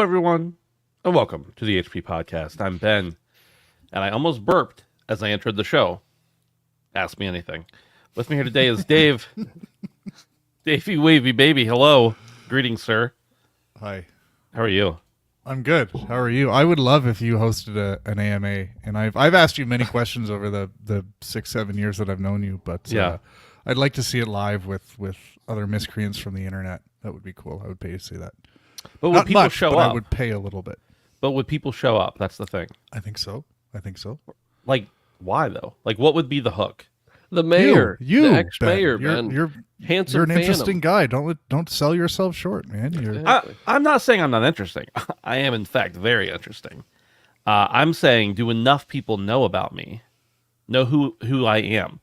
everyone, and welcome to the HP Podcast. I'm Ben, and I almost burped as I entered the show. Ask me anything. With me here today is Dave. Davey Wavy Baby, hello. Greetings, sir. Hi. How are you? I'm good. How are you? I would love if you hosted an AMA, and I've asked you many questions over the 6-7 years that I've known you, but Yeah. I'd like to see it live with other miscreants from the internet. That would be cool. I would pay to see that. But would Not people much, show but up? I would pay a little bit. But would people show up? That's the thing. I think so. Like, why though? Like, what would be the hook? The mayor, you, the ex-mayor, Ben. Ben. You're Handsome you're an Phantom. interesting guy. Don't sell yourself short, man. I'm not saying I'm not interesting. I am, in fact, very interesting. I'm saying, do enough people know about me, know who I am,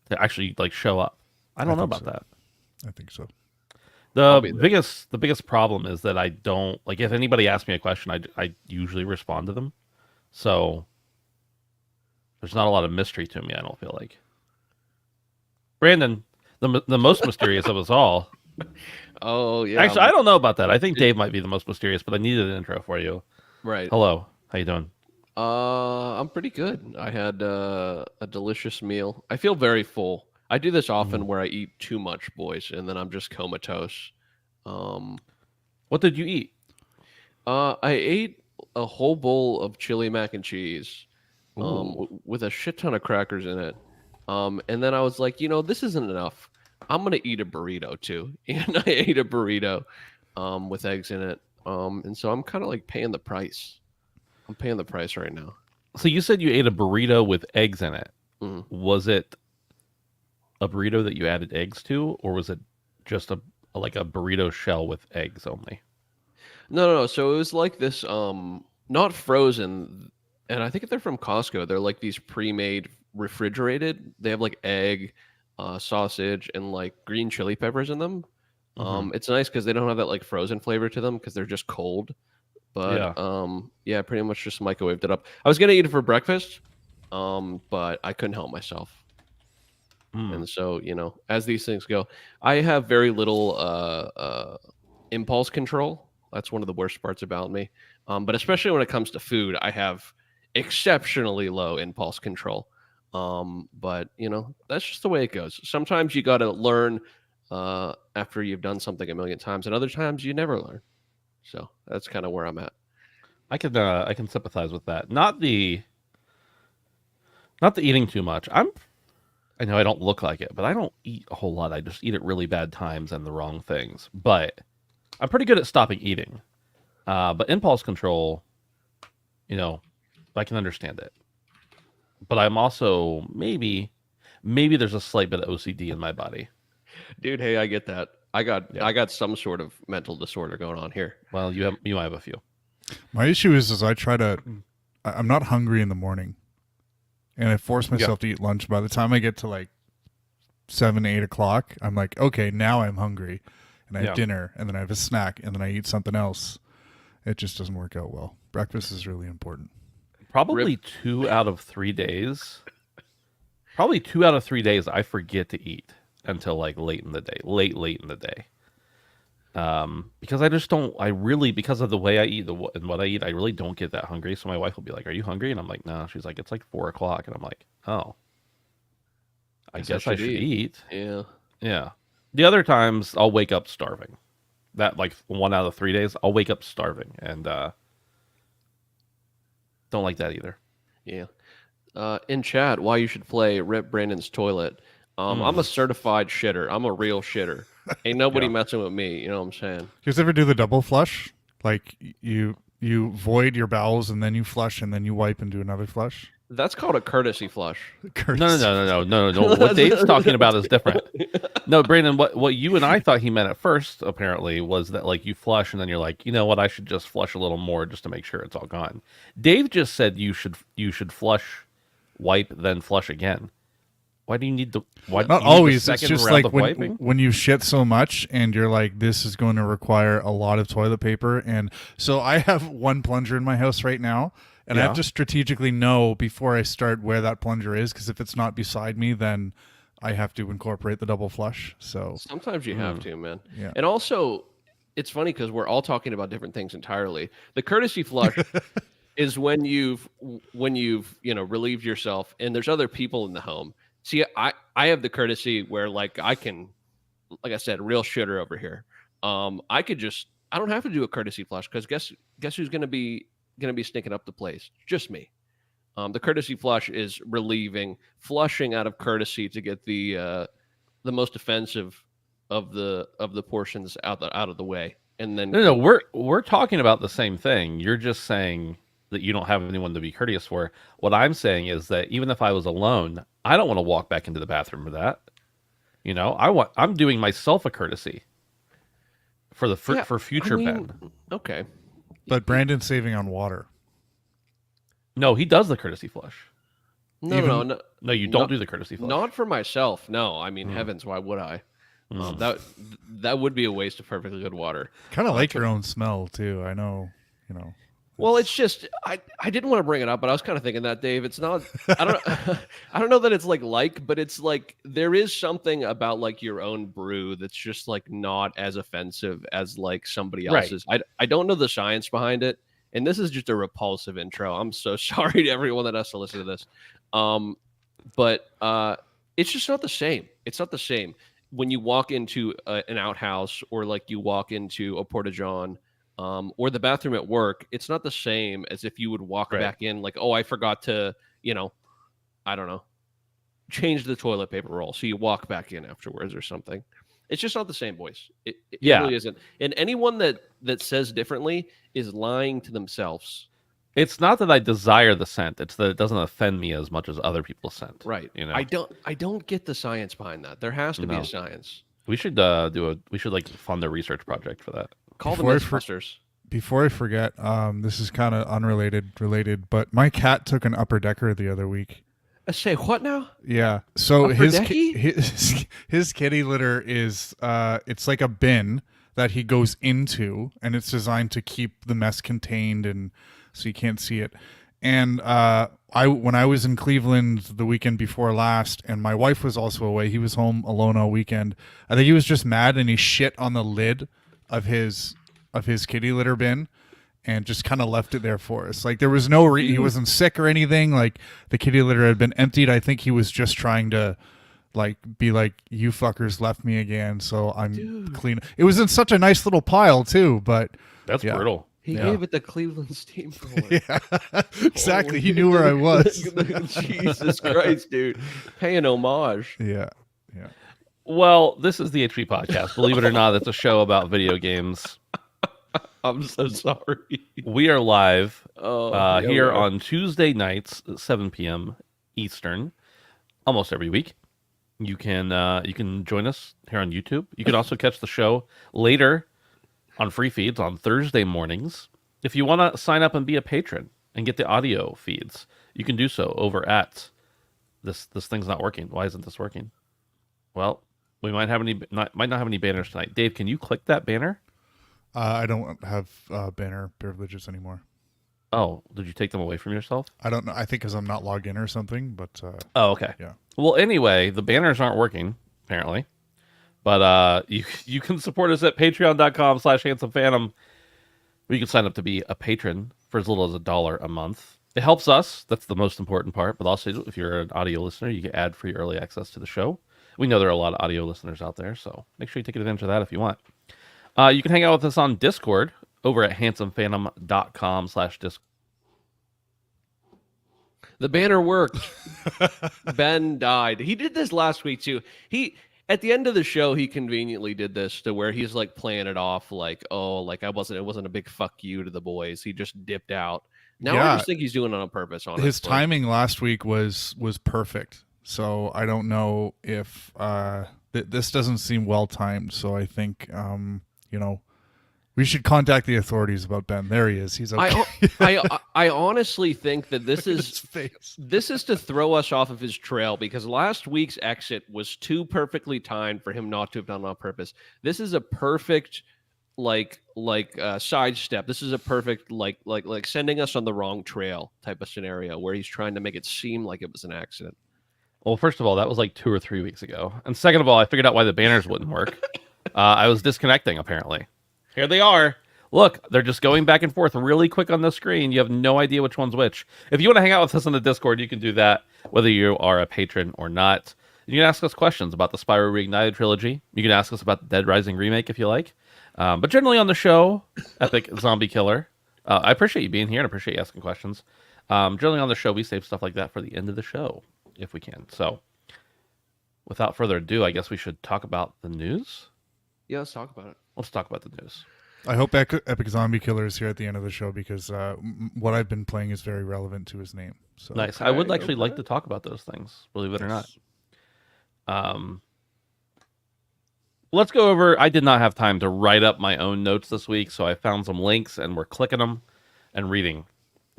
to actually like show up? I don't know about that. I think so. The biggest problem is that I don't like. If anybody asks me a question, I usually respond to them. So there's not a lot of mystery to me. I don't feel like. Brandon, the most mysterious of us all. Oh yeah. Actually, I don't know about that. I think Dave might be the most mysterious, but I needed an intro for you. Right. Hello, how you doing? I'm pretty good. I had a delicious meal. I feel very full. I do this often where I eat too much, boys, and then I'm just comatose. What did you eat? I ate a whole bowl of chili mac and cheese, with a shit ton of crackers in it. And then I was like, this isn't enough. I'm gonna eat a burrito too, and I ate a burrito, with eggs in it. And so I'm kind of like paying the price. I'm paying the price right now. So you said you ate a burrito with eggs in it. Mhm. Was it a burrito that you added eggs to, or was it just a burrito shell with eggs only? No. So it was like this, not frozen, and I think they're from Costco. They're like these pre-made refrigerated. They have like egg, sausage, and like green chili peppers in them. It's nice because they don't have that like frozen flavor to them because they're just cold. But yeah, pretty much just microwaved it up. I was gonna eat it for breakfast, but I couldn't help myself. And so, as these things go, I have very little impulse control. That's one of the worst parts about me. But especially when it comes to food, I have exceptionally low impulse control. But that's just the way it goes. Sometimes you got to learn after you've done something a million times, and other times you never learn. So that's kind of where I'm at. I can sympathize with that. Not the eating too much. I know I don't look like it, but I don't eat a whole lot. I just eat at really bad times and the wrong things. But I'm pretty good at stopping eating. But impulse control, I can understand it. But I'm also maybe there's a slight bit of OCD in my body. Dude, hey, I get that. I got some sort of mental disorder going on here. Well, you might have a few. My issue is I'm not hungry in the morning, and I force myself to eat lunch. By the time I get to like 7-8 o'clock, I'm like, okay, now I'm hungry, and I have dinner, and then I have a snack, and then I eat something else. It just doesn't work out well. Breakfast is really important. Probably 2 out of 3 days. Probably 2 out of 3 days I forget to eat until like late in the day. Because I just don't. Because of the way I eat and what I eat, I really don't get that hungry. So my wife will be like, "Are you hungry?" And I'm like, "No." She's like, "It's like 4 o'clock," and I'm like, "Oh, I guess I should eat." Yeah. The other times I'll wake up starving. That like 1 out of 3 days, I'll wake up starving, and don't like that either. Yeah. In chat, why you should play Rip Brandon's Toilet. I'm a certified shitter. I'm a real shitter. Ain't nobody messing with me. You know what I'm saying? You guys ever do the double flush? Like you void your bowels and then you flush and then you wipe and do another flush? That's called a courtesy flush. No. What Dave's talking about is different. No, Brandon, what you and I thought he meant at first, apparently, was that like you flush and then you're like, you know what, I should just flush a little more just to make sure it's all gone. Dave just said you should flush, wipe, then flush again. Why do you need the? Not always. It's just like when you shit so much and you're like, this is going to require a lot of toilet paper. And so I have one plunger in my house right now, and I have to strategically know before I start where that plunger is, because if it's not beside me, then I have to incorporate the double flush. So sometimes you have to, man. Yeah. And also, it's funny because we're all talking about different things entirely. The courtesy flush is when you've relieved yourself and there's other people in the home. See, I have the courtesy where like I can, like I said, real shitter over here. I could just I don't have to do a courtesy flush because guess who's gonna be stinking up the place? Just me. The courtesy flush is relieving, flushing out of courtesy to get the most offensive of the portions out of the way, and then No, we're talking about the same thing. You're just saying that you don't have anyone to be courteous for. What I'm saying is that even if I was alone, I don't want to walk back into the bathroom for that. I'm doing myself a courtesy for for future Ben. Okay, But Brandon's saving on water. No, he does the courtesy flush. no, No, you don't not- do the courtesy flush. not for myself. No, I mean heavens, why would I? That would be a waste of perfectly good water. Kind of like your own smell too. I know, you know. Well, it's just I didn't want to bring it up, but I was kind of thinking that, Dave. It's not I don't I don't know that it's but it's like there is something about like your own brew that's just like not as offensive as like somebody Right. else's. I don't know the science behind it, and this is just a repulsive intro. I'm so sorry to everyone that has to listen to this. But it's just not the same. It's not the same when you walk into an outhouse or like you walk into a porta-john. Or the bathroom at work, it's not the same as if you would walk Right. back in like, oh, I forgot to, I don't know, change the toilet paper roll. So you walk back in afterwards or something. It's just not the same, boys. It Yeah. really isn't. And anyone that says differently is lying to themselves. It's not that I desire the scent. It's that it doesn't offend me as much as other people's scent. Right. You know. I don't get the science behind that. There has to be No. a science. We should we should like fund a research project for that. Call Before I them for- Mythbusters. Before I forget, this is kind of related, but my cat took an upper decker the other week. Say what now? Yeah. So Upper decky? his kitty litter is it's like a bin that he goes into, and it's designed to keep the mess contained and so you can't see it. And when I was in Cleveland the weekend before last, and my wife was also away, he was home alone all weekend. I think he was just mad and he shit on the lid of his kitty litter bin and just kind of left it there for us. Like there was no he wasn't sick or anything. Like the kitty litter had been emptied. I think he was just trying to like be like, you fuckers left me again, so I'm clean. It was in such a nice little pile too, but That's yeah. brutal. He Yeah. gave it the Cleveland Steamroller. Yeah, exactly. He knew where I was. Jesus Christ, dude. Paying homage. Yeah. Well, this is the HP podcast. Believe it or not, it's a show about video games. I'm so sorry. We are live Oh, yeah, here we are. on Tuesday nights, at 7 p.m. Eastern, almost every week. You can join us here on YouTube. You can also catch the show later on free feeds on Thursday mornings. If you want to sign up and be a patron and get the audio feeds, you can do so over at this thing's not working. Why isn't this working? Well, we might not have any banners tonight. Dave, can you click that banner? I don't have banner privileges anymore. Oh, did you take them away from yourself? I don't know. I think because I'm not logged in or something, but Oh, okay. yeah. Well, anyway, the banners aren't working, apparently. But you can support us at patreon.com/handsomephantom. You can sign up to be a patron for as little as $1 a month. It helps us. That's the most important part. But also, if you're an audio listener, you get ad-free early access to the show. We know there are a lot of audio listeners out there, so make sure you take advantage of that if you want. You can hang out with us on Discord over at handsomephantom.com/Discord. The banner worked. Ben died. He did this last week too. At the end of the show, he conveniently did this to where he's like playing it off like, oh, like it wasn't a big fuck you to the boys. He just dipped out. Now I Yeah. just think he's doing it on purpose. Honestly, His timing last week was perfect. So I don't know if this doesn't seem well timed. So I think we should contact the authorities about Ben. There he is. He's okay. I honestly think that this His is face. this is to throw us off of his trail because last week's exit was too perfectly timed for him not to have done it on purpose. This is a perfect sidestep. This is a perfect like sending us on the wrong trail type of scenario where he's trying to make it seem like it was an accident. Well, first of all, that was like 2 or 3 weeks ago. And second of all, I figured out why the banners wouldn't work. I was disconnecting, apparently. Here they are. Look, they're just going back and forth really quick on the screen. You have no idea which one's which. If you want to hang out with us on the Discord, you can do that, whether you are a patron or not. You can ask us questions about the Spyro Reignited trilogy. You can ask us about the Dead Rising remake if you like. But generally on the show, Epic Zombie Killer. I appreciate you being here and appreciate you asking questions. Generally on the show, we save stuff like that for the end of the show, if we can. So, without further ado, I guess we should talk about the news. Yeah, let's talk about it. Let's talk about the news. I hope Epic Zombie Killer is here at the end of the show because what I've been playing is very relevant to his name. So Nice. I would actually like to talk about those things, believe it or not. Let's go over. I did not have time to write up my own notes this week, so I found some links and we're clicking them and reading.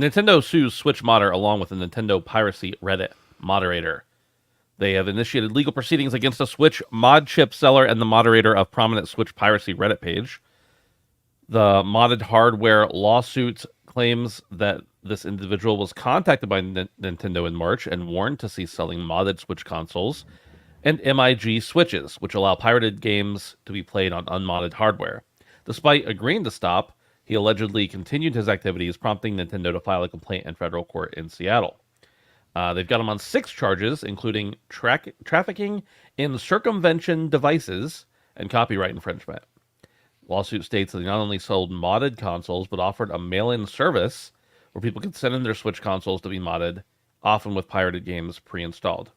Nintendo sues Switch modder along with a Nintendo piracy Reddit moderator. They have initiated legal proceedings against a Switch mod chip seller and the moderator of prominent Switch piracy Reddit page. The modded hardware lawsuit claims that this individual was contacted by Nintendo in March and warned to cease selling modded Switch consoles and MIG switches, which allow pirated games to be played on unmodded hardware. Despite agreeing to stop, he allegedly continued his activities, prompting Nintendo to file a complaint in federal court in Seattle. They've got him on 6 charges, including trafficking in circumvention devices and copyright infringement. Lawsuit states that he not only sold modded consoles, but offered a mail-in service where people could send in their Switch consoles to be modded, often with pirated games pre-installed.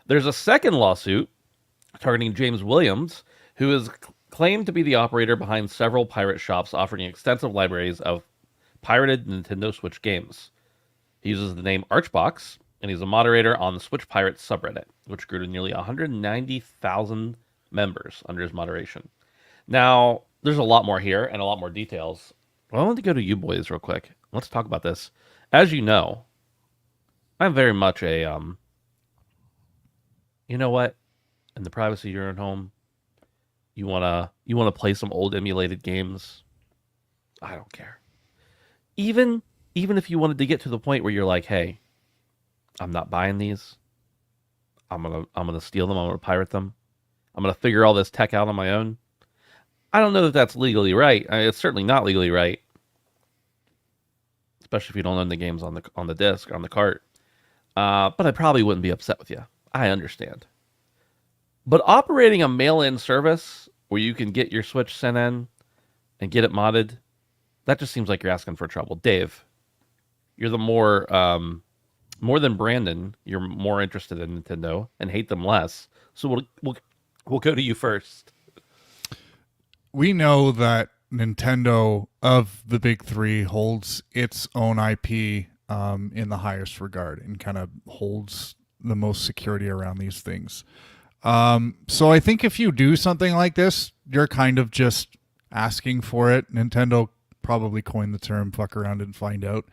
There's a second lawsuit targeting James Williams, who is claimed to be the operator behind several pirate shops offering extensive libraries of pirated Nintendo Switch games. He uses the name Archbox, and he's a moderator on the Switch Pirates subreddit, which grew to nearly 190,000 members under his moderation. Now, there's a lot more here and a lot more details. But I want to go to you boys real quick. Let's talk about this. As you know, I'm very much a, you know what? In the privacy of your own home, you wanna play some old emulated games. I don't care. Even if you wanted to get to the point where you're like, hey, I'm not buying these. I'm gonna steal them. I'm gonna pirate them. I'm gonna figure all this tech out on my own. I don't know that that's legally right. It's certainly not legally right, especially if you don't own the games on the disc or on the cart. But I probably wouldn't be upset with you. I understand. But operating a mail-in service where you can get your Switch sent in and get it modded, that just seems like you're asking for trouble. Dave, you're the more than Brandon. You're more interested in Nintendo and hate them less. So we'll go to you first. We know that Nintendo, of the big three, holds its own IP in the highest regard and kind of holds the most security around these things. So I think if you do something like this, you're kind of just asking for it. Nintendo probably coined the term "fuck around and find out."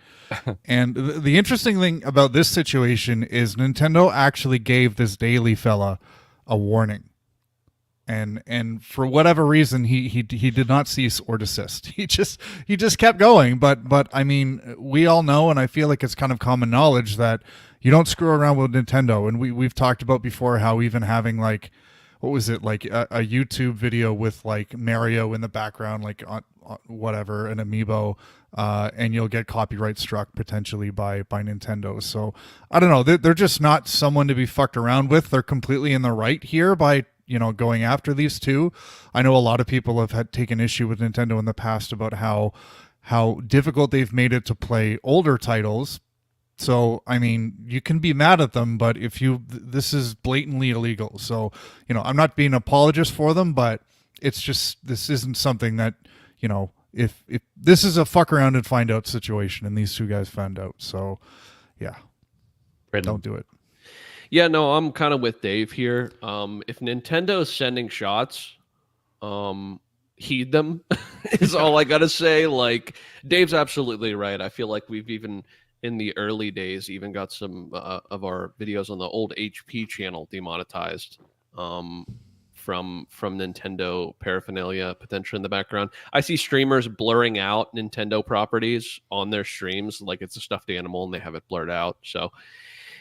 And the interesting thing about this situation is Nintendo actually gave this Daily fella a warning. And for whatever reason, he did not cease or desist. He just kept going. But I mean, we all know, and I feel like it's kind of common knowledge that you don't screw around with Nintendo. And we've talked about before how even having like, what was it, like a YouTube video with like Mario in the background, like on whatever, an amiibo, and you'll get copyright struck potentially by Nintendo. So I don't know. They're just not someone to be fucked around with. They're completely in the right here by going after these two. I know a lot of people have had taken issue with Nintendo in the past about how difficult they've made it to play older titles. So, I mean, you can be mad at them, but this is blatantly illegal. So, I'm not being an apologist for them, but it's just, this isn't something that, if this is a fuck around and find out situation, and these two guys found out. So, yeah, don't do it. Yeah, no, I'm kind of with Dave here. If Nintendo is sending shots, heed them is all I gotta say. Like, Dave's absolutely right. I feel like we've even in the early days even got some of our videos on the old HP channel demonetized from Nintendo paraphernalia potentially in the background. I see streamers blurring out Nintendo properties on their streams like it's a stuffed animal and they have it blurred out. So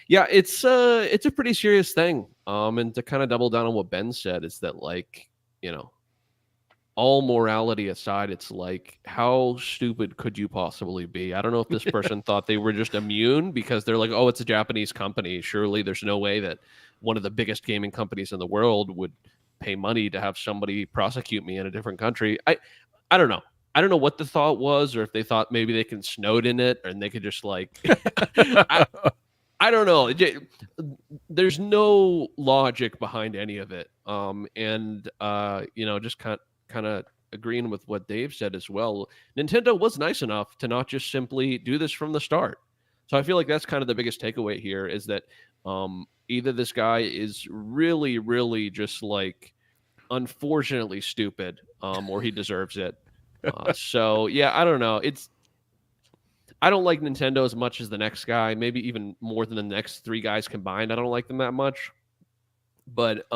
yeah, it's a pretty serious thing. And to kind of double down on what Ben said is that, like, all morality aside, it's like, how stupid could you possibly be? I don't know if this person thought they were just immune because they're like, oh, it's a Japanese company. Surely there's no way that one of the biggest gaming companies in the world would pay money to have somebody prosecute me in a different country. I don't know. I don't know what the thought was, or if they thought maybe they can Snowden it and they could just like, I don't know. There's no logic behind any of it. Just kind of agreeing with what Dave said as well. Nintendo was nice enough to not just simply do this from the start. So I feel like that's kind of the biggest takeaway here is that either this guy is really, really just like unfortunately stupid, or he deserves it. So yeah, I don't know. I don't like Nintendo as much as the next guy, maybe even more than the next three guys combined. I don't like them that much. But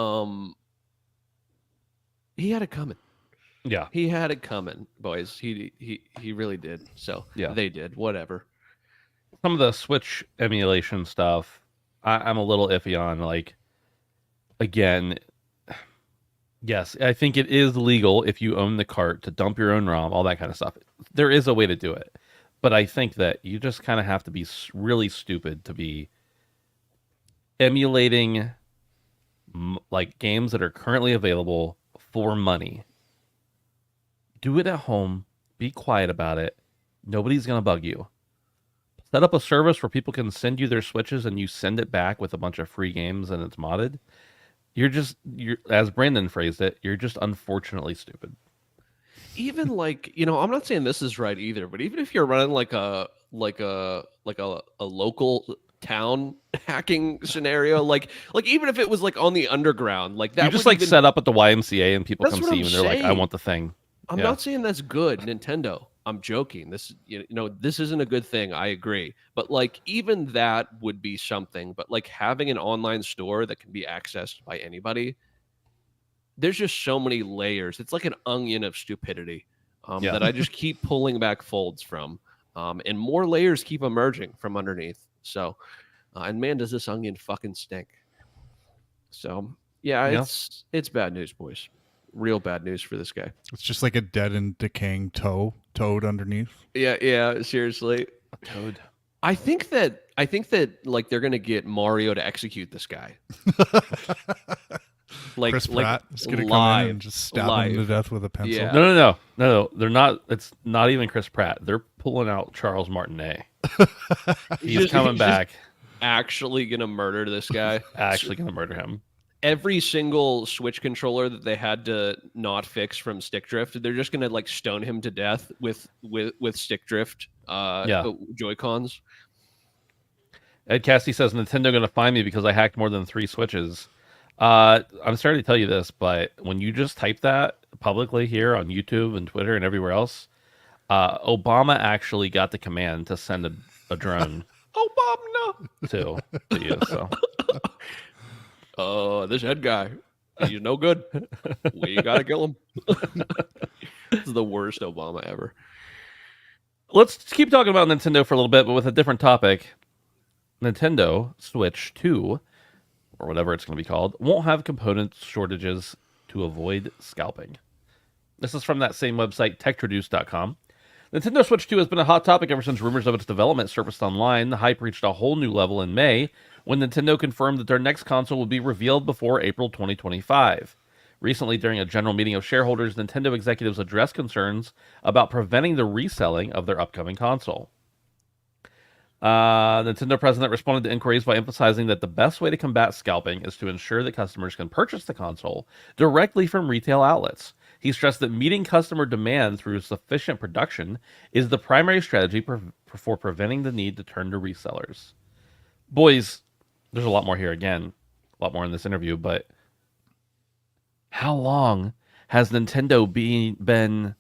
he had it coming. Yeah. He had it coming, boys. He really did. So Yeah. they did. Whatever. Some of the Switch emulation stuff, I'm a little iffy on. Like, again, yes, I think it is legal if you own the cart to dump your own ROM, all that kind of stuff. There is a way to do it. But I think that you just kind of have to be really stupid to be emulating like games that are currently available for money. Do it at home. Be quiet about it. Nobody's going to bug you. Set up a service where people can send you their Switches and you send it back with a bunch of free games and it's modded. You're as Brandon phrased it, you're just unfortunately stupid. Even like, I'm not saying this is right either, but even if you're running like a local town hacking scenario, like even if it was like on the underground, like that you just like set up at the YMCA and people come see you and they're like, I want the thing. I'm not saying that's good, Nintendo. I'm joking. This this isn't a good thing. I agree. But like even that would be something. But like having an online store that can be accessed by anybody, there's just so many layers. It's like an onion of stupidity that I just keep pulling back folds from. And more layers keep emerging from underneath. So, and man, does this onion fucking stink. So, yeah, it's bad news, boys. Real bad news for this guy. It's just like a dead and decaying toad underneath. Yeah, seriously. A toad. I think that like they're gonna get Mario to execute this guy. Like Chris Pratt is gonna come in and just stab him to death with a pencil. Yeah. No. They're not. It's not even Chris Pratt. They're pulling out Charles Martinet. He's coming back. Actually gonna murder this guy. Actually gonna murder him. Every single Switch controller that they had to not fix from stick drift, they're just gonna like stone him to death with stick drift Joy-Cons. Ed Cassie says Nintendo gonna find me because I hacked more than 3 Switches. I'm sorry to tell you this, but when you just type that publicly here on YouTube and Twitter and everywhere else, Obama actually got the command to send a drone. Obama to you. So. This head guy, he's no good. We gotta kill him. This is the worst Obama ever. Let's keep talking about Nintendo for a little bit, but with a different topic. Nintendo Switch 2, or whatever it's going to be called, won't have component shortages to avoid scalping. This is from that same website, techtraduce.com. Nintendo Switch 2 has been a hot topic ever since rumors of its development surfaced online. The hype reached a whole new level in May when Nintendo confirmed that their next console would be revealed before April 2025. Recently, during a general meeting of shareholders, Nintendo executives addressed concerns about preventing the reselling of their upcoming console. Nintendo president responded to inquiries by emphasizing that the best way to combat scalping is to ensure that customers can purchase the console directly from retail outlets. He stressed that meeting customer demand through sufficient production is the primary strategy for preventing the need to turn to resellers. Boys, there's a lot more here again, a lot more in this interview, but how long has Nintendo been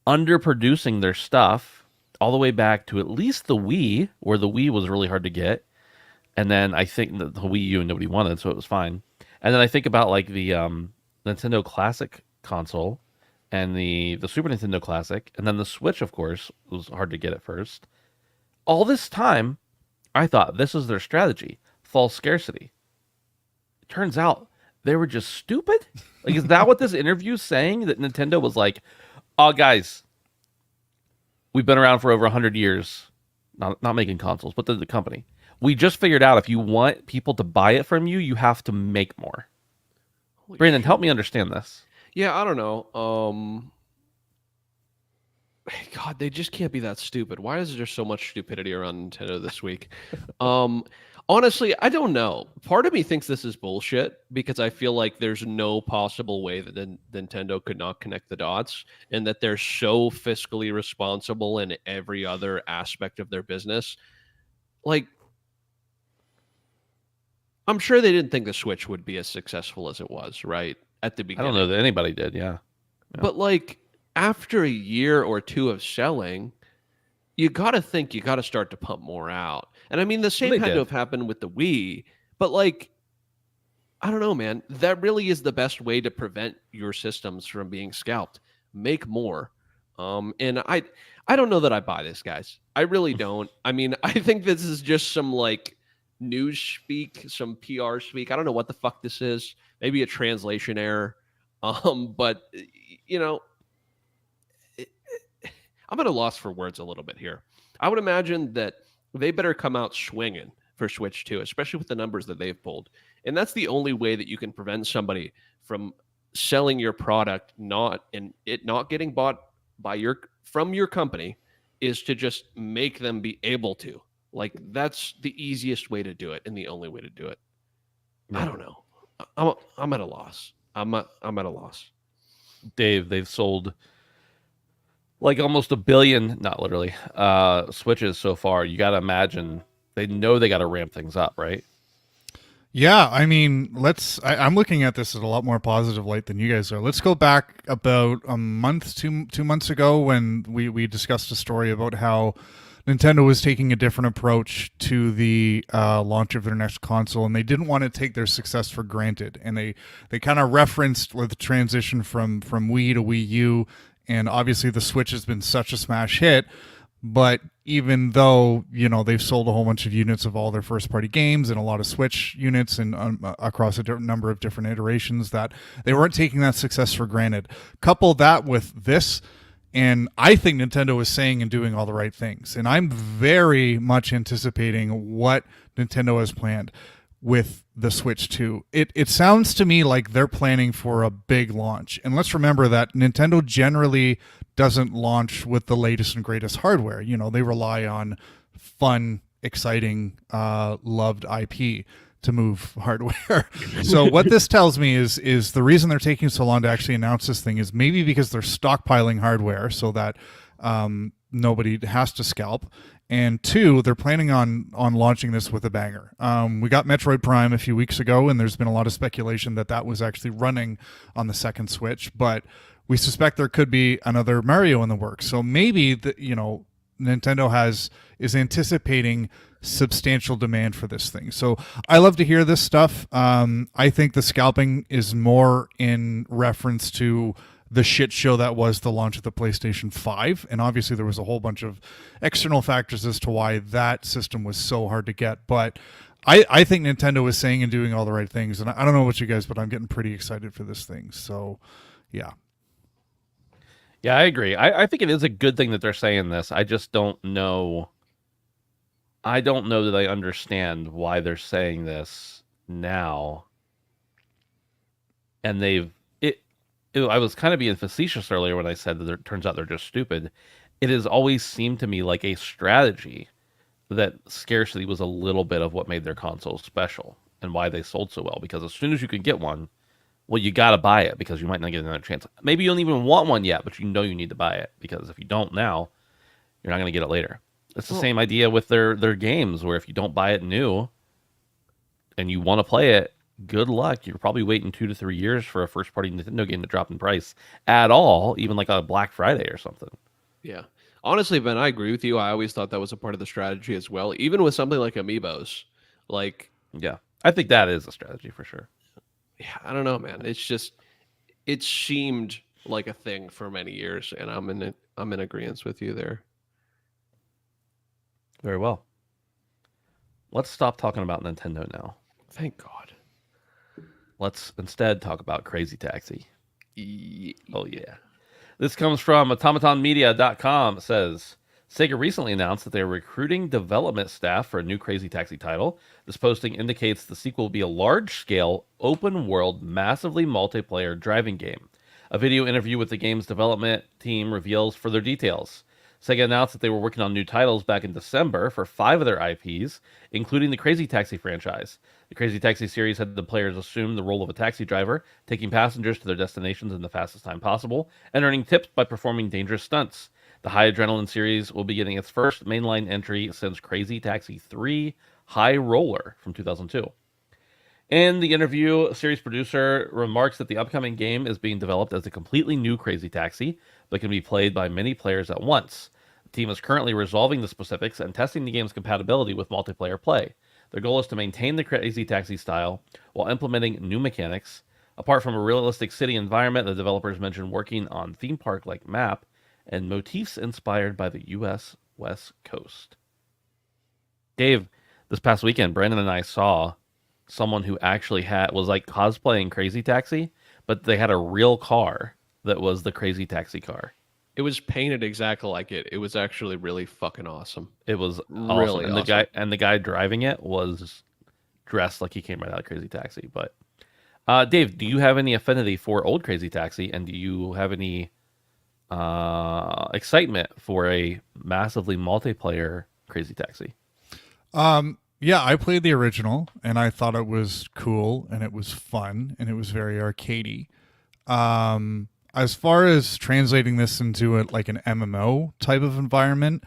underproducing their stuff? All the way back to at least the Wii, where the Wii was really hard to get. And then I think the Wii U nobody wanted, so it was fine. And then I think about like the Nintendo Classic console and the Super Nintendo Classic. And then the Switch, of course, was hard to get at first. All this time, I thought this is their strategy. False scarcity. It turns out They were just stupid? Like, is that what this interview is saying? That Nintendo was like, oh, guys, we've been around for over 100 years. Not making consoles, but the company. We just figured out if you want people to buy it from you, you have to make more. Holy Brandon, shit. help me understand this. Yeah, I don't know. God, they just can't be that stupid. Why is there so much stupidity around Nintendo this week? Um, Honestly, I don't know. Part of me thinks this is bullshit because I feel like there's no possible way that Nintendo could not connect the dots, and that they're so fiscally responsible in every other aspect of their business. Like, I'm sure they didn't think the Switch would be as successful as it was, right? At the I don't know beginning. that anybody did. Yeah. But like after a year or two of selling, you got to think you got to start to pump more out. And I mean, the Well, same they had to did. have happened with the Wii, but like, I don't know, man. That really is the best way to prevent your systems from being scalped. Make more. And I don't know that I buy this, guys. I really don't. I mean, I think this is just some like news speak, some PR speak. I don't know what the fuck this is. Maybe a translation error. But you know, I'm at a loss for words a little bit here. I would imagine that they better come out swinging for Switch 2, especially with the numbers that they've pulled. And that's the only way that you can prevent somebody from selling your product not and it not getting bought by your from your company is to just make them be able to. Like that's the easiest way to do it and the only way to do it. I Yeah. don't know. I'm at a loss. I'm at a loss. Dave, they've sold like almost a billion, not literally, Switches so far. You got to imagine they know they got to ramp things up, right? Yeah, I mean, I'm looking at this at a lot more positive light than you guys are. Let's go back about a month, 2 months ago, when we discussed a story about how Nintendo was taking a different approach to the launch of their next console, and they didn't want to take their success for granted. And they kind of referenced with the transition from Wii to Wii U, and obviously the Switch has been such a smash hit. But even though they've sold a whole bunch of units of all their first party games and a lot of Switch units and across a number of different iterations, that they weren't taking that success for granted. Couple that with this, and I think Nintendo is saying and doing all the right things. And I'm very much anticipating what Nintendo has planned with the Switch 2. It sounds to me like they're planning for a big launch. And let's remember that Nintendo generally doesn't launch with the latest and greatest hardware. They rely on fun, exciting, loved IP to move hardware. So what this tells me is the reason they're taking so long to actually announce this thing is maybe because they're stockpiling hardware so that nobody has to scalp. And two, they're planning on launching this with a banger. We got Metroid Prime a few weeks ago, and there's been a lot of speculation that was actually running on the second Switch, but we suspect there could be another Mario in the works. So maybe Nintendo is anticipating substantial demand for this thing. So I love to hear this stuff. I think the scalping is more in reference to the shit show that was the launch of the PlayStation 5. And obviously there was a whole bunch of external factors as to why that system was so hard to get. But I think Nintendo is saying and doing all the right things. And I don't know about you guys, but I'm getting pretty excited for this thing. So yeah. Yeah, I agree. I think it is a good thing that they're saying this. I just don't know. I don't know that I understand why they're saying this now. And I was kind of being facetious earlier when I said that it turns out they're just stupid. It has always seemed to me like a strategy that scarcity was a little bit of what made their consoles special and why they sold so well. Because as soon as you could get one, well, you got to buy it because you might not get another chance. Maybe you don't even want one yet, but you know you need to buy it because if you don't now, you're not going to get it later. It's the same idea with their games, where if you don't buy it new and you want to play it, good luck. You're probably waiting 2 to 3 years for a first party Nintendo game to drop in price at all, even like a Black Friday or something. Yeah. Honestly, Ben, I agree with you. I always thought that was a part of the strategy as well, even with something like Amiibos. Like, Yeah, I think that is a strategy for sure. yeah, I don't know, man. It's just it seemed like a thing for many years, and I'm in agreement with you there. Very well. Let's stop talking about Nintendo now. Thank God. Let's instead talk about Crazy Taxi. Yeah. Oh, yeah. This comes from automatonmedia.com. It says Sega recently announced that they are recruiting development staff for a new Crazy Taxi title. This posting indicates the sequel will be a large scale, open world, massively multiplayer driving game. A video interview with the game's development team reveals further details. Sega announced that they were working on new titles back in December for 5 of their IPs, including the Crazy Taxi franchise. The Crazy Taxi series had the players assume the role of a taxi driver, taking passengers to their destinations in the fastest time possible, and earning tips by performing dangerous stunts. The high adrenaline series will be getting its first mainline entry since Crazy Taxi 3 High Roller from 2002. In the interview, series producer remarks that the upcoming game is being developed as a completely new Crazy Taxi, but can be played by many players at once. The team is currently resolving the specifics and testing the game's compatibility with multiplayer play. Their goal is to maintain the Crazy Taxi style while implementing new mechanics. Apart from a realistic city environment, the developers mentioned working on theme park like map and motifs inspired by the U.S. West Coast. Dave, this past weekend, Brandon and I saw someone who actually was like cosplaying Crazy Taxi, but they had a real car that was the Crazy Taxi car. It was painted exactly like it. It was actually really fucking awesome. It was awesome, Really and awesome. the guy driving it was dressed like he came right out of Crazy Taxi. But Dave, do you have any affinity for old Crazy Taxi, and do you have any excitement for a massively multiplayer Crazy Taxi? Yeah, I played the original and I thought it was cool and it was fun and it was very arcadey. As far as translating this into like an MMO type of environment,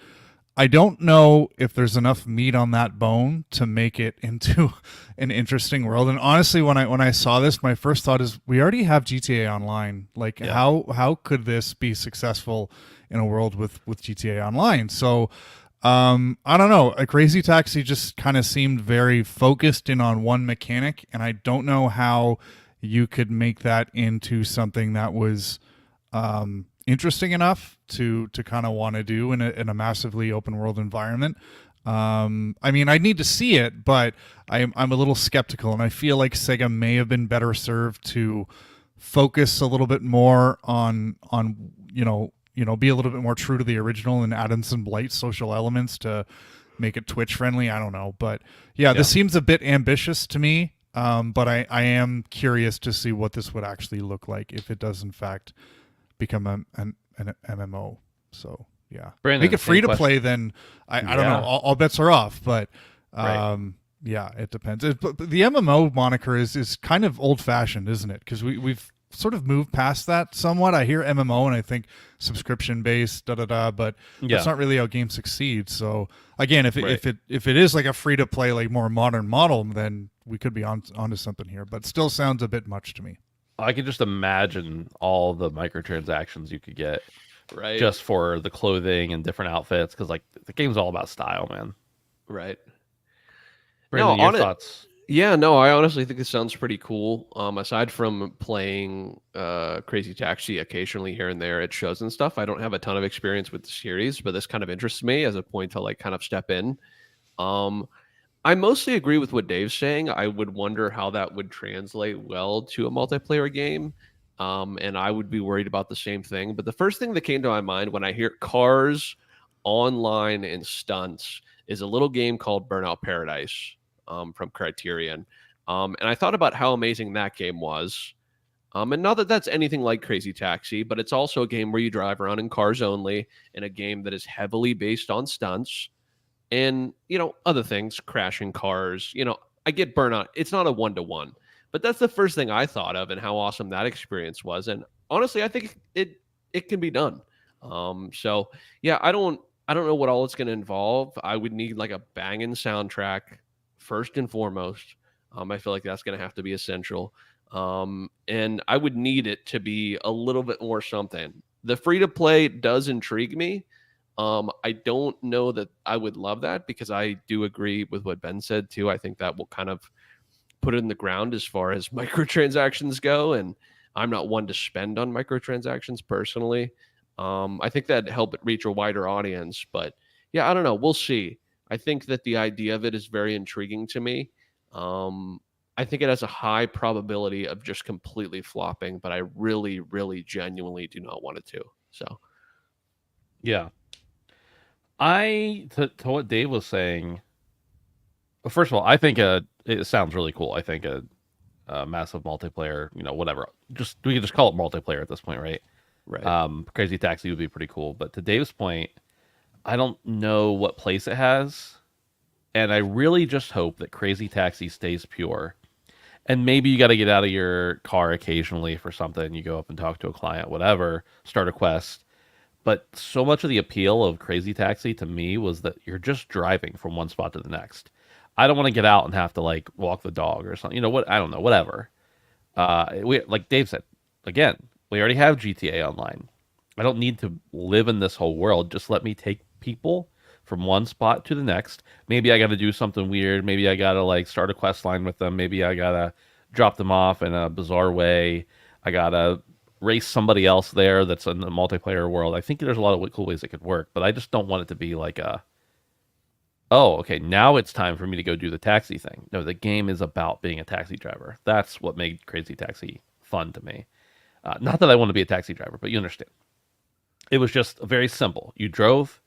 I don't know if there's enough meat on that bone to make it into an interesting world. And honestly, when I saw this, my first thought is we already have GTA Online. Like Yeah. how could this be successful in a world with GTA Online? So I don't know. A Crazy Taxi just kind of seemed very focused in on one mechanic, and I don't know how you could make that into something that was interesting enough to kind of want to do in a massively open world environment. I mean, I need to see it, but I'm a little skeptical, and I feel like Sega may have been better served to focus a little bit more on be a little bit more true to the original and add in some light social elements to make it Twitch friendly. I don't know, but yeah, this seems a bit ambitious to me. But I am curious to see what this would actually look like if it does in fact become an MMO. So yeah, Brandon, make it free to same play. Then I don't know. All bets are off. But yeah, it depends. But the MMO moniker is kind of old fashioned, isn't it? Because we've sort of moved past that somewhat. I hear MMO and I think subscription based, but that's not really how games succeed. So again, if it is like a free to play, like more modern model, then we could be onto something here. But still sounds a bit much to me. I can just imagine all the microtransactions you could get, Right. just for the clothing and different outfits, because like the game's all about style, man. Right. Brandon, your thoughts? Yeah, no, I honestly think it sounds pretty cool. Aside from playing Crazy Taxi occasionally here and there at shows and stuff, I don't have a ton of experience with the series, but this kind of interests me as a point to like kind of step in. I mostly agree with what Dave's saying. I would wonder how that would translate well to a multiplayer game. And I would be worried about the same thing. But the first thing that came to my mind when I hear cars, online, and stunts is a little game called Burnout Paradise from Criterion. And I thought about how amazing that game was. And not that that's anything like Crazy Taxi, but it's also a game where you drive around in cars only, in a game that is heavily based on stunts and, other things, crashing cars. I get Burnout. It's not a one-to-one, but that's the first thing I thought of and how awesome that experience was. And honestly, I think it can be done. So yeah, I don't know what all it's going to involve. I would need like a banging soundtrack first and foremost. I feel like that's going to have to be essential. And I would need it to be a little bit more something. The free to play does intrigue me. I don't know that I would love that because I do agree with what Ben said too. I think that will kind of put it in the ground as far as microtransactions go. And I'm not one to spend on microtransactions personally. I think that'd help it reach a wider audience. But yeah, I don't know. We'll see. I think that the idea of it is very intriguing to me. I think it has a high probability of just completely flopping, but I really, really genuinely do not want it to. So Yeah. To what Dave was saying, well, first of all, I think it sounds really cool. I think a massive multiplayer, whatever. Just we can just call it multiplayer at this point, right? right. Crazy Taxi would be pretty cool. But to Dave's point, I don't know what place it has, and I really just hope that Crazy Taxi stays pure. And maybe you got to get out of your car occasionally for something. You go up and talk to a client, whatever, start a quest. But so much of the appeal of Crazy Taxi to me was that you're just driving from one spot to the next. I don't want to get out and have to like walk the dog or something. You know what? I don't know. Whatever. We like Dave said again. We already have GTA Online. I don't need to live in this whole world. Just let me take people from one spot to the next. Maybe I got to do something weird. Maybe I got to like start a quest line with them. Maybe I got to drop them off in a bizarre way. I got to race somebody else there that's in the multiplayer world. I think there's a lot of cool ways it could work, but I just don't want it to be like oh, okay, now it's time for me to go do the taxi thing. No, the game is about being a taxi driver. That's what made Crazy Taxi fun to me. Not that I want to be a taxi driver, but you understand. It was just very simple. You drove,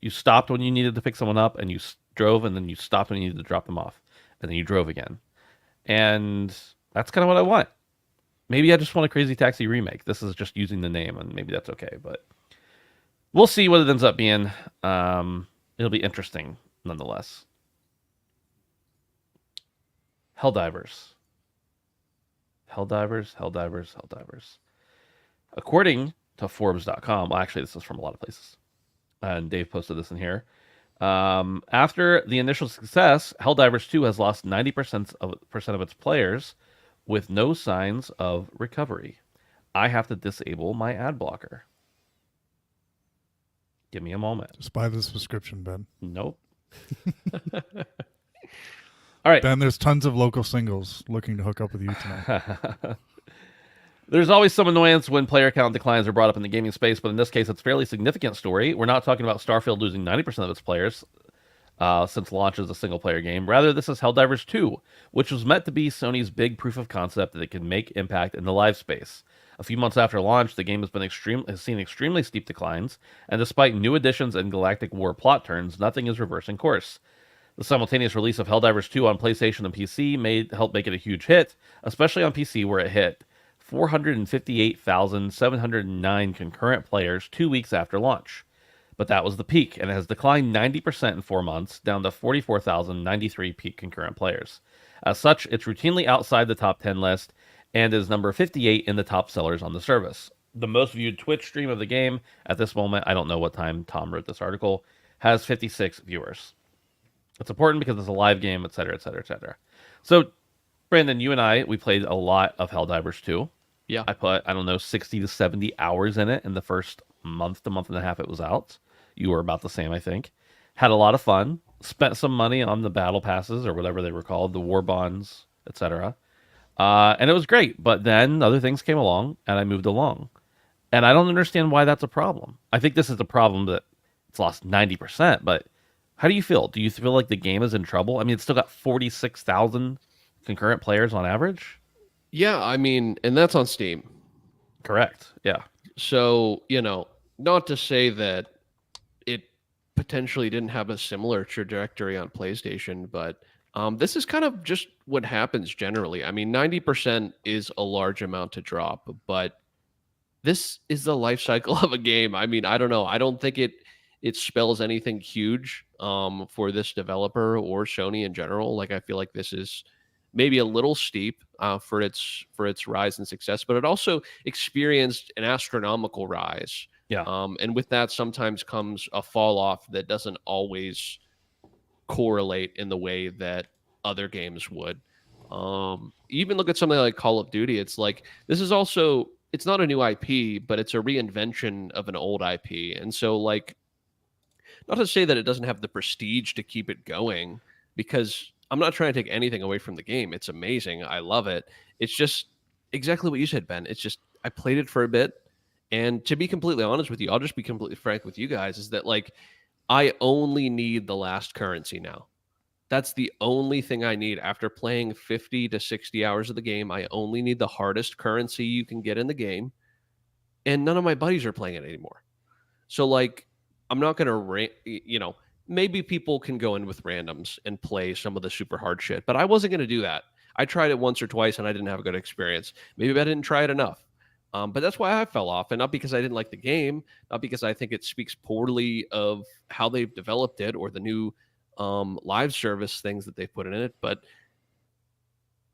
you stopped when you needed to pick someone up, and you drove, and then you stopped when you needed to drop them off, and then you drove again. And that's kind of what I want. Maybe I just want a Crazy Taxi remake. This is just using the name, and maybe that's okay. But we'll see what it ends up being. It'll be interesting, nonetheless. Helldivers. Helldivers. According to Forbes.com, well, actually, this is from a lot of places, and Dave posted this in here. After the initial success, Helldivers 2 has lost 90% of its players with no signs of recovery. I have to disable my ad blocker. Give me a moment. Just buy the subscription, Ben. Nope. All right. Ben, there's tons of local singles looking to hook up with you tonight. There's always some annoyance when player count declines are brought up in the gaming space, but in this case, it's a fairly significant story. We're not talking about Starfield losing 90% of its players since launch as a single-player game. Rather, this is Helldivers 2, which was meant to be Sony's big proof of concept that it can make impact in the live space. A few months after launch, the game has seen extremely steep declines, and despite new additions and Galactic War plot turns, nothing is reversing course. The simultaneous release of Helldivers 2 on PlayStation and PC helped make it a huge hit, especially on PC where it hit 458,709 concurrent players 2 weeks after launch. But that was the peak, and it has declined 90% in 4 months, down to 44,093 peak concurrent players. As such, it's routinely outside the top 10 list, and is number 58 in the top sellers on the service. The most viewed Twitch stream of the game at this moment, I don't know what time Tom wrote this article, has 56 viewers. It's important because it's a live game, etc., etc., etc. So, Brandon, you and we played a lot of Helldivers 2. Yeah. I put, 60 to 70 hours in it in the first month to month and a half it was out. You were about the same, I think. Had a lot of fun. Spent some money on the battle passes or whatever they were called, the war bonds, etc. And it was great. But then other things came along and I moved along. And I don't understand why that's a problem. I think this is the problem that it's lost 90%. But how do you feel? Do you feel like the game is in trouble? I mean, it's still got 46,000 concurrent players on average. Yeah, I mean, and that's on Steam. Correct. Yeah. So, not to say that it potentially didn't have a similar trajectory on PlayStation, but this is kind of just what happens generally. I mean, 90% is a large amount to drop, but this is the life cycle of a game. I mean, I don't know. I don't think it spells anything huge for this developer or Sony in general. Like, I feel like this is maybe a little steep for its rise and success, but it also experienced an astronomical rise. Yeah. And with that sometimes comes a fall off that doesn't always correlate in the way that other games would. Even look at something like Call of Duty. It's like, this is also, it's not a new IP, but it's a reinvention of an old IP. And so, like, not to say that it doesn't have the prestige to keep it going, because I'm not trying to take anything away from the game. It's amazing. I love it. It's just exactly what you said, Ben. It's just, I played it for a bit. And to be completely honest with you, I'll just be completely frank with you guys, is that, like, I only need the last currency now. That's the only thing I need after playing 50 to 60 hours of the game. I only need the hardest currency you can get in the game, and none of my buddies are playing it anymore. So like, I'm not gonna, maybe people can go in with randoms and play some of the super hard shit, but I wasn't gonna do that. I tried it once or twice and I didn't have a good experience. Maybe I didn't try it enough. But that's why I fell off, and not because I didn't like the game, not because I think it speaks poorly of how they've developed it or the new live service things that they've put in it, but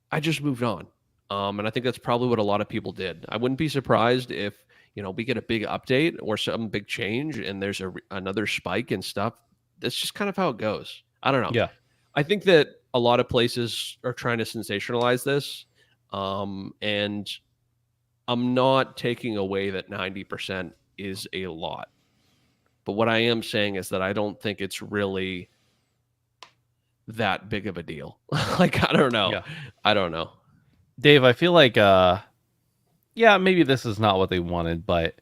I just moved on. And I think that's probably what a lot of people did. I wouldn't be surprised if, we get a big update or some big change and there's another spike and stuff. That's just kind of how it goes. I don't know. Yeah. I think that a lot of places are trying to sensationalize this. And I'm not taking away that 90% is a lot. But what I am saying is that I don't think it's really that big of a deal. Like, I don't know. Yeah. I don't know. Dave, I feel like, maybe this is not what they wanted, but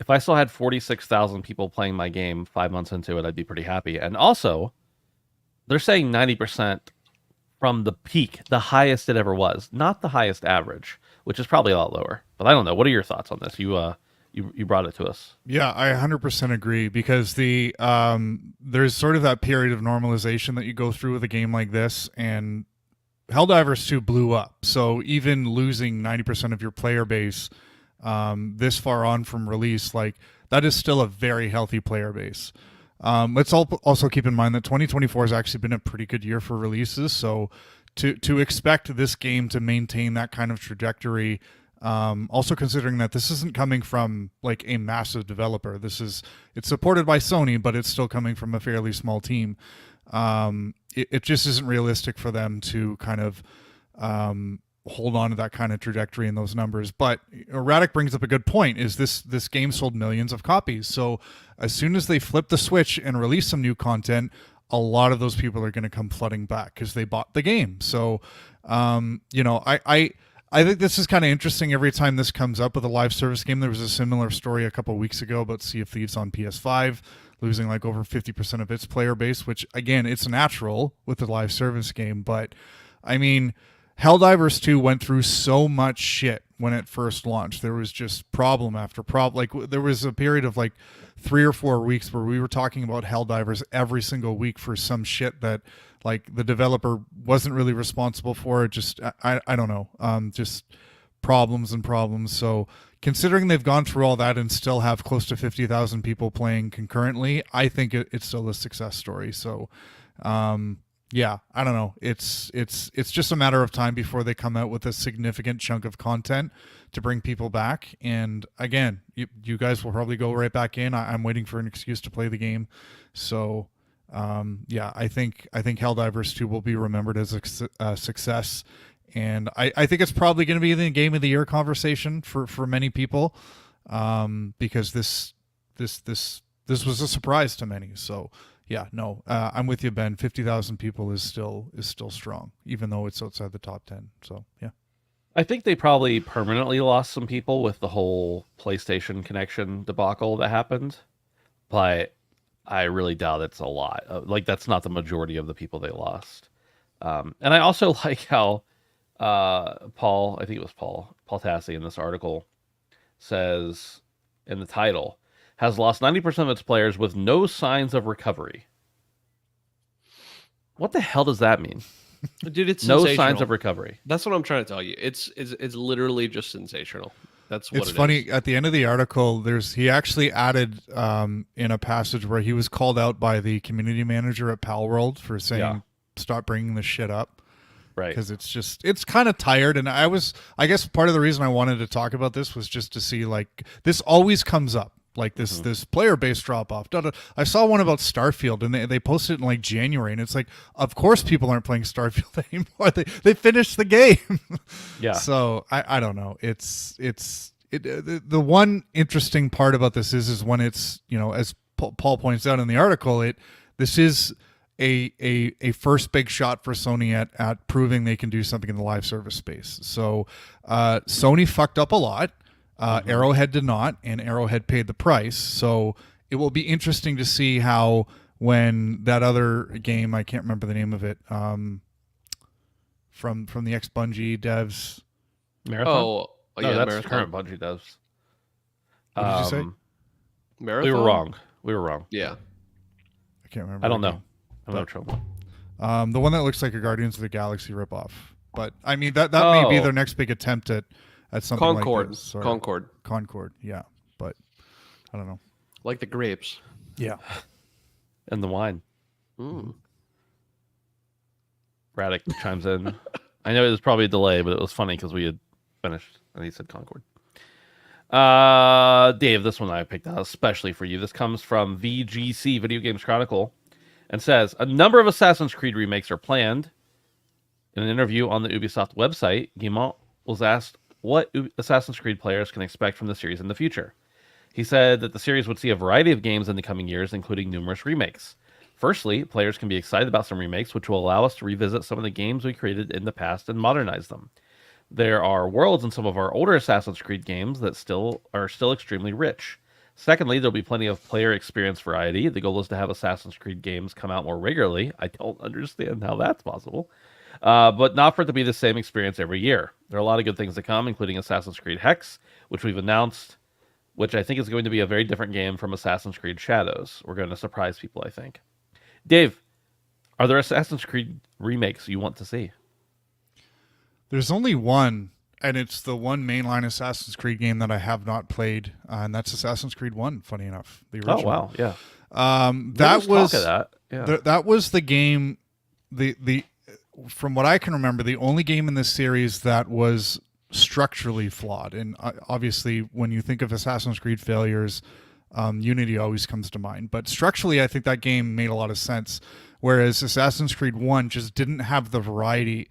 if I still had 46,000 people playing my game 5 months into it, I'd be pretty happy. And also, they're saying 90% from the peak, the highest it ever was, not the highest average, which is probably a lot lower. But I don't know. What are your thoughts on this? You brought it to us. Yeah, I 100% agree, because there's sort of that period of normalization that you go through with a game like this, and Helldivers 2 blew up. So even losing 90% of your player base this far on from release, like, that is still a very healthy player base. Let's also keep in mind that 2024 has actually been a pretty good year for releases. So to expect this game to maintain that kind of trajectory, also considering that this isn't coming from like a massive developer, it's supported by Sony, but it's still coming from a fairly small team. It just isn't realistic for them to kind of hold on to that kind of trajectory in those numbers. But Radic brings up a good point, is this game sold millions of copies. So as soon as they flip the switch and release some new content, a lot of those people are going to come flooding back because they bought the game. So, I think this is kind of interesting every time this comes up with a live service game. There was a similar story a couple of weeks ago about Sea of Thieves on PS5 losing like over 50% of its player base, which again, it's natural with the live service game. But I mean, Helldivers 2 went through so much shit when it first launched. There was just problem after problem. Like, there was a period of like 3 or 4 weeks where we were talking about Helldivers every single week for some shit that like the developer wasn't really responsible for. It just, I don't know, just problems and problems. So considering they've gone through all that and still have close to 50,000 people playing concurrently, I think it's still a success story. So, yeah, I don't know. It's just a matter of time before they come out with a significant chunk of content to bring people back. And again, you guys will probably go right back in. I'm waiting for an excuse to play the game. So, yeah, I think Helldivers 2 will be remembered as a success. And I think it's probably going to be the game of the year conversation for many people, because this was a surprise to many. So yeah, no, I'm with you, Ben. 50,000 people is still strong, even though it's outside the top 10. So yeah, I think they probably permanently lost some people with the whole PlayStation connection debacle that happened, but I really doubt it's a lot. Like, that's not the majority of the people they lost. And I also like how Paul, I think it was Paul Tassi in this article, says in the title, has lost 90% of its players with no signs of recovery. What the hell does that mean? Dude, it's no sensational. signs of recovery. That's what I'm trying to tell you. It's literally just sensational. That's what it's funny. At the end of the article, he actually added in a passage where he was called out by the community manager at Palworld for saying, stop bringing this shit up. Right. Because it's kind of tired. And I guess part of the reason I wanted to talk about this was just to see, like, this always comes up. Like this player base drop off. I saw one about Starfield, and they posted it in like January, and it's like, of course people aren't playing Starfield anymore. They finished the game. Yeah. So I don't know. The one interesting part about this is when it's, as Paul points out in the article, this is a first big shot for Sony at proving they can do something in the live service space. So Sony fucked up a lot. Arrowhead did not, and Arrowhead paid the price. So it will be interesting to see how, when that other game, I can't remember the name of it, from the ex Bungie devs. Marathon? Oh, No, yeah, that's Marathon. current Bungie devs. What did you say? Marathon? We were wrong. We were wrong. Yeah. I can't remember. I don't the know. game. I don't know trouble. The one that looks like a Guardians of the Galaxy ripoff. But I mean that may be their next big attempt at something Concord. like this. Or Concord. Yeah. But I don't know. Like the grapes. Yeah. And the wine. Mm. Braddock chimes in. I know it was probably a delay, but it was funny because we had finished and he said Concord. Dave, this one I picked out especially for you. This comes from VGC, Video Games Chronicle, and says a number of Assassin's Creed remakes are planned. In an interview on the Ubisoft website, Guillemot was asked what Assassin's Creed players can expect from the series in the future. He said that the series would see a variety of games in the coming years, including numerous remakes. Firstly, players can be excited about some remakes, which will allow us to revisit some of the games we created in the past and modernize them. There are worlds in some of our older Assassin's Creed games that are still extremely rich. Secondly, there'll be plenty of player experience variety. The goal is to have Assassin's Creed games come out more regularly. I don't understand how that's possible. But not for it to be the same experience every year. There are a lot of good things to come, including Assassin's Creed Hex, which we've announced, which I think is going to be a very different game from Assassin's Creed Shadows. We're going to surprise people, I think. Dave, are there Assassin's Creed remakes you want to see? There's only one, and it's the one mainline Assassin's Creed game that I have not played, and that's Assassin's Creed 1, funny enough. The original. Oh, wow, yeah. That was that. Yeah. That was the game, the from what I can remember, the only game in this series that was structurally flawed. And obviously, when you think of Assassin's Creed failures, Unity always comes to mind. But structurally, I think that game made a lot of sense, whereas Assassin's Creed 1 just didn't have the variety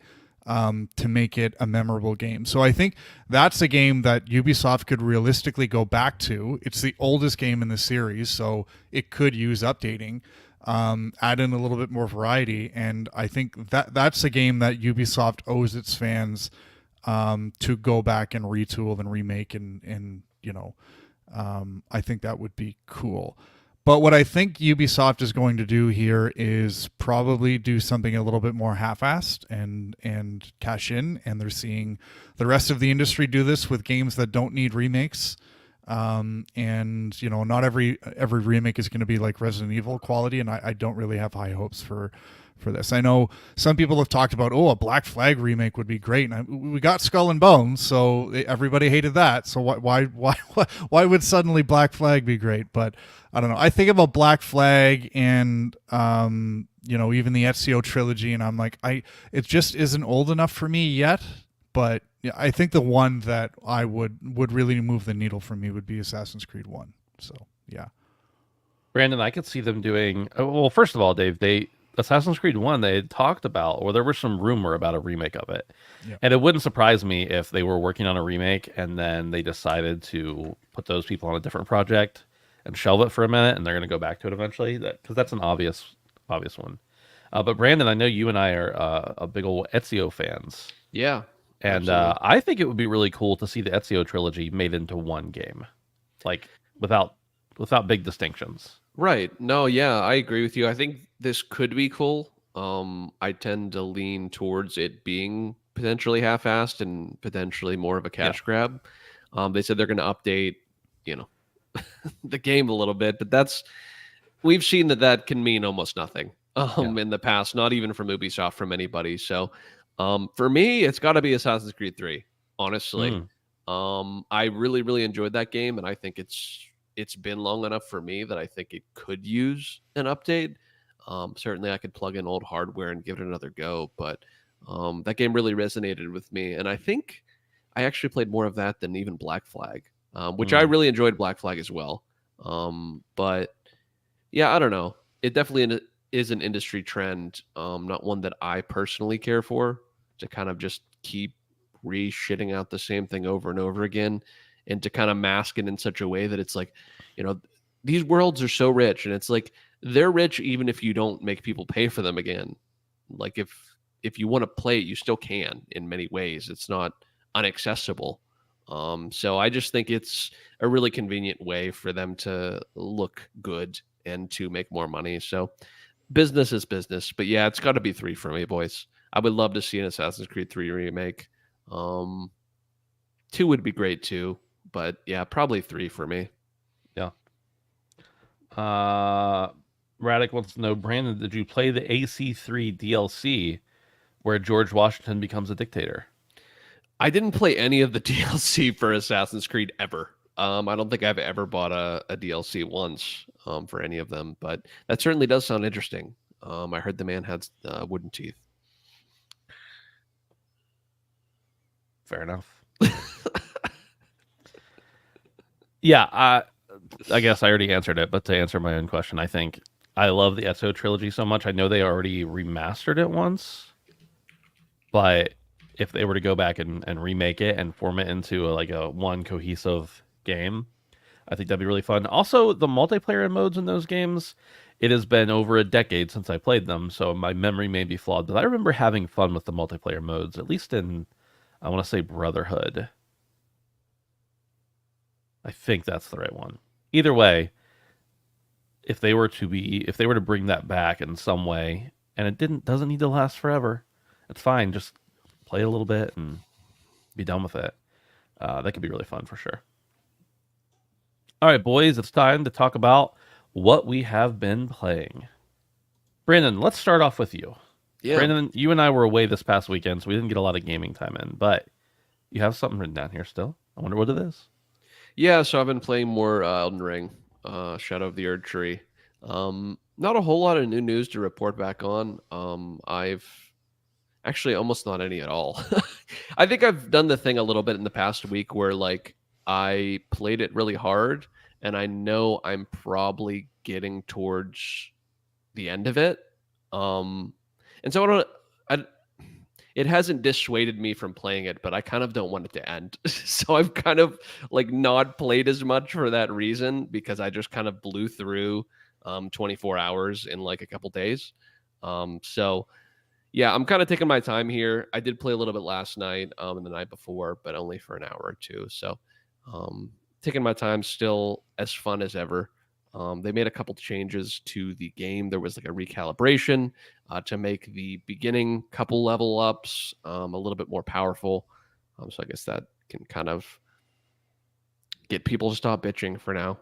to make it a memorable game. So I think that's a game that Ubisoft could realistically go back to. It's the oldest game in the series, so it could use updating, add in a little bit more variety, and I think that's a game that Ubisoft owes its fans to go back and retool and remake, and I think that would be cool. But what I think Ubisoft is going to do here is probably do something a little bit more half-assed and cash in. And they're seeing the rest of the industry do this with games that don't need remakes. And not every remake is going to be like Resident Evil quality. And I don't really have high hopes for this. I know some people have talked about, a Black Flag remake would be great. And we got Skull and Bones, so everybody hated that. So why would suddenly Black Flag be great? But I don't know. I think about Black Flag and even the Ezio trilogy, and I'm like, it just isn't old enough for me yet. But yeah, I think the one that I would really move the needle for me would be Assassin's Creed 1. So yeah, Brandon, I could see them doing. Well, first of all, Dave, Assassin's Creed 1, they had talked about, or there was some rumor about a remake of it. Yeah. And it wouldn't surprise me if they were working on a remake and then they decided to put those people on a different project and shelve it for a minute, and they're going to go back to it eventually. Because that's an obvious one. But Brandon, I know you and I are a big old Ezio fans. Yeah. And I think it would be really cool to see the Ezio trilogy made into one game, like without big distinctions. Right. No, yeah, I agree with you. I think this could be cool. I tend to lean towards it being potentially half-assed and potentially more of a cash grab. They said they're going to update, the game a little bit, but we've seen that can mean almost nothing in the past, not even from Ubisoft, from anybody. So for me, it's got to be Assassin's Creed 3, honestly. I really, really enjoyed that game, and I think it's been long enough for me that I think it could use an update. Certainly I could plug in old hardware and give it another go, but that game really resonated with me. And I think I actually played more of that than even Black Flag, which I really enjoyed Black Flag as well. But yeah, I don't know. It definitely is an industry trend, not one that I personally care for, to kind of just keep re-shitting out the same thing over and over again, and to kind of mask it in such a way that it's like, these worlds are so rich, and it's like they're rich even if you don't make people pay for them again. Like if you want to play it, you still can in many ways. It's not inaccessible. So I just think it's a really convenient way for them to look good and to make more money. So business is business. But yeah, it's got to be 3 for me, boys. I would love to see an Assassin's Creed 3 remake. 2 would be great too, but yeah, probably 3 for me. Yeah. Radic wants to know, Brandon, did you play the AC3 DLC where George Washington becomes a dictator? I didn't play any of the DLC for Assassin's Creed ever. I don't think I've ever bought a DLC once for any of them, but that certainly does sound interesting. I heard the man had wooden teeth. Fair enough. Yeah, I guess I already answered it, but to answer my own question, I think I love the Ezio trilogy so much. I know they already remastered it once, but if they were to go back and remake it and form it into a one cohesive game, I think that'd be really fun. Also, the multiplayer modes in those games, it has been over a decade since I played them, so my memory may be flawed, but I remember having fun with the multiplayer modes, at least in, I want to say, Brotherhood. I think that's the right one. Either way, if they were to bring that back in some way, and it doesn't need to last forever, it's fine. Just play a little bit and be done with it. That could be really fun for sure. All right, boys, it's time to talk about what we have been playing. Brandon, let's start off with you. Yeah. Brandon, you and I were away this past weekend, so we didn't get a lot of gaming time in, but you have something written down here still. I wonder what it is. Yeah, so I've been playing more Elden Ring, Shadow of the Erd Tree. Not a whole lot of new news to report back on. I've actually almost not any at all. I think I've done the thing a little bit in the past week where like I played it really hard and I know I'm probably getting towards the end of it. And so it hasn't dissuaded me from playing it, but I kind of don't want it to end. So I've kind of like not played as much for that reason because I just kind of blew through 24 hours in like a couple days. So yeah, I'm kind of taking my time here. I did play a little bit last night and the night before, but only for an hour or two. So taking my time, still as fun as ever. They made a couple changes to the game. There was like a recalibration to make the beginning couple level ups a little bit more powerful. So I guess that can kind of get people to stop bitching for now.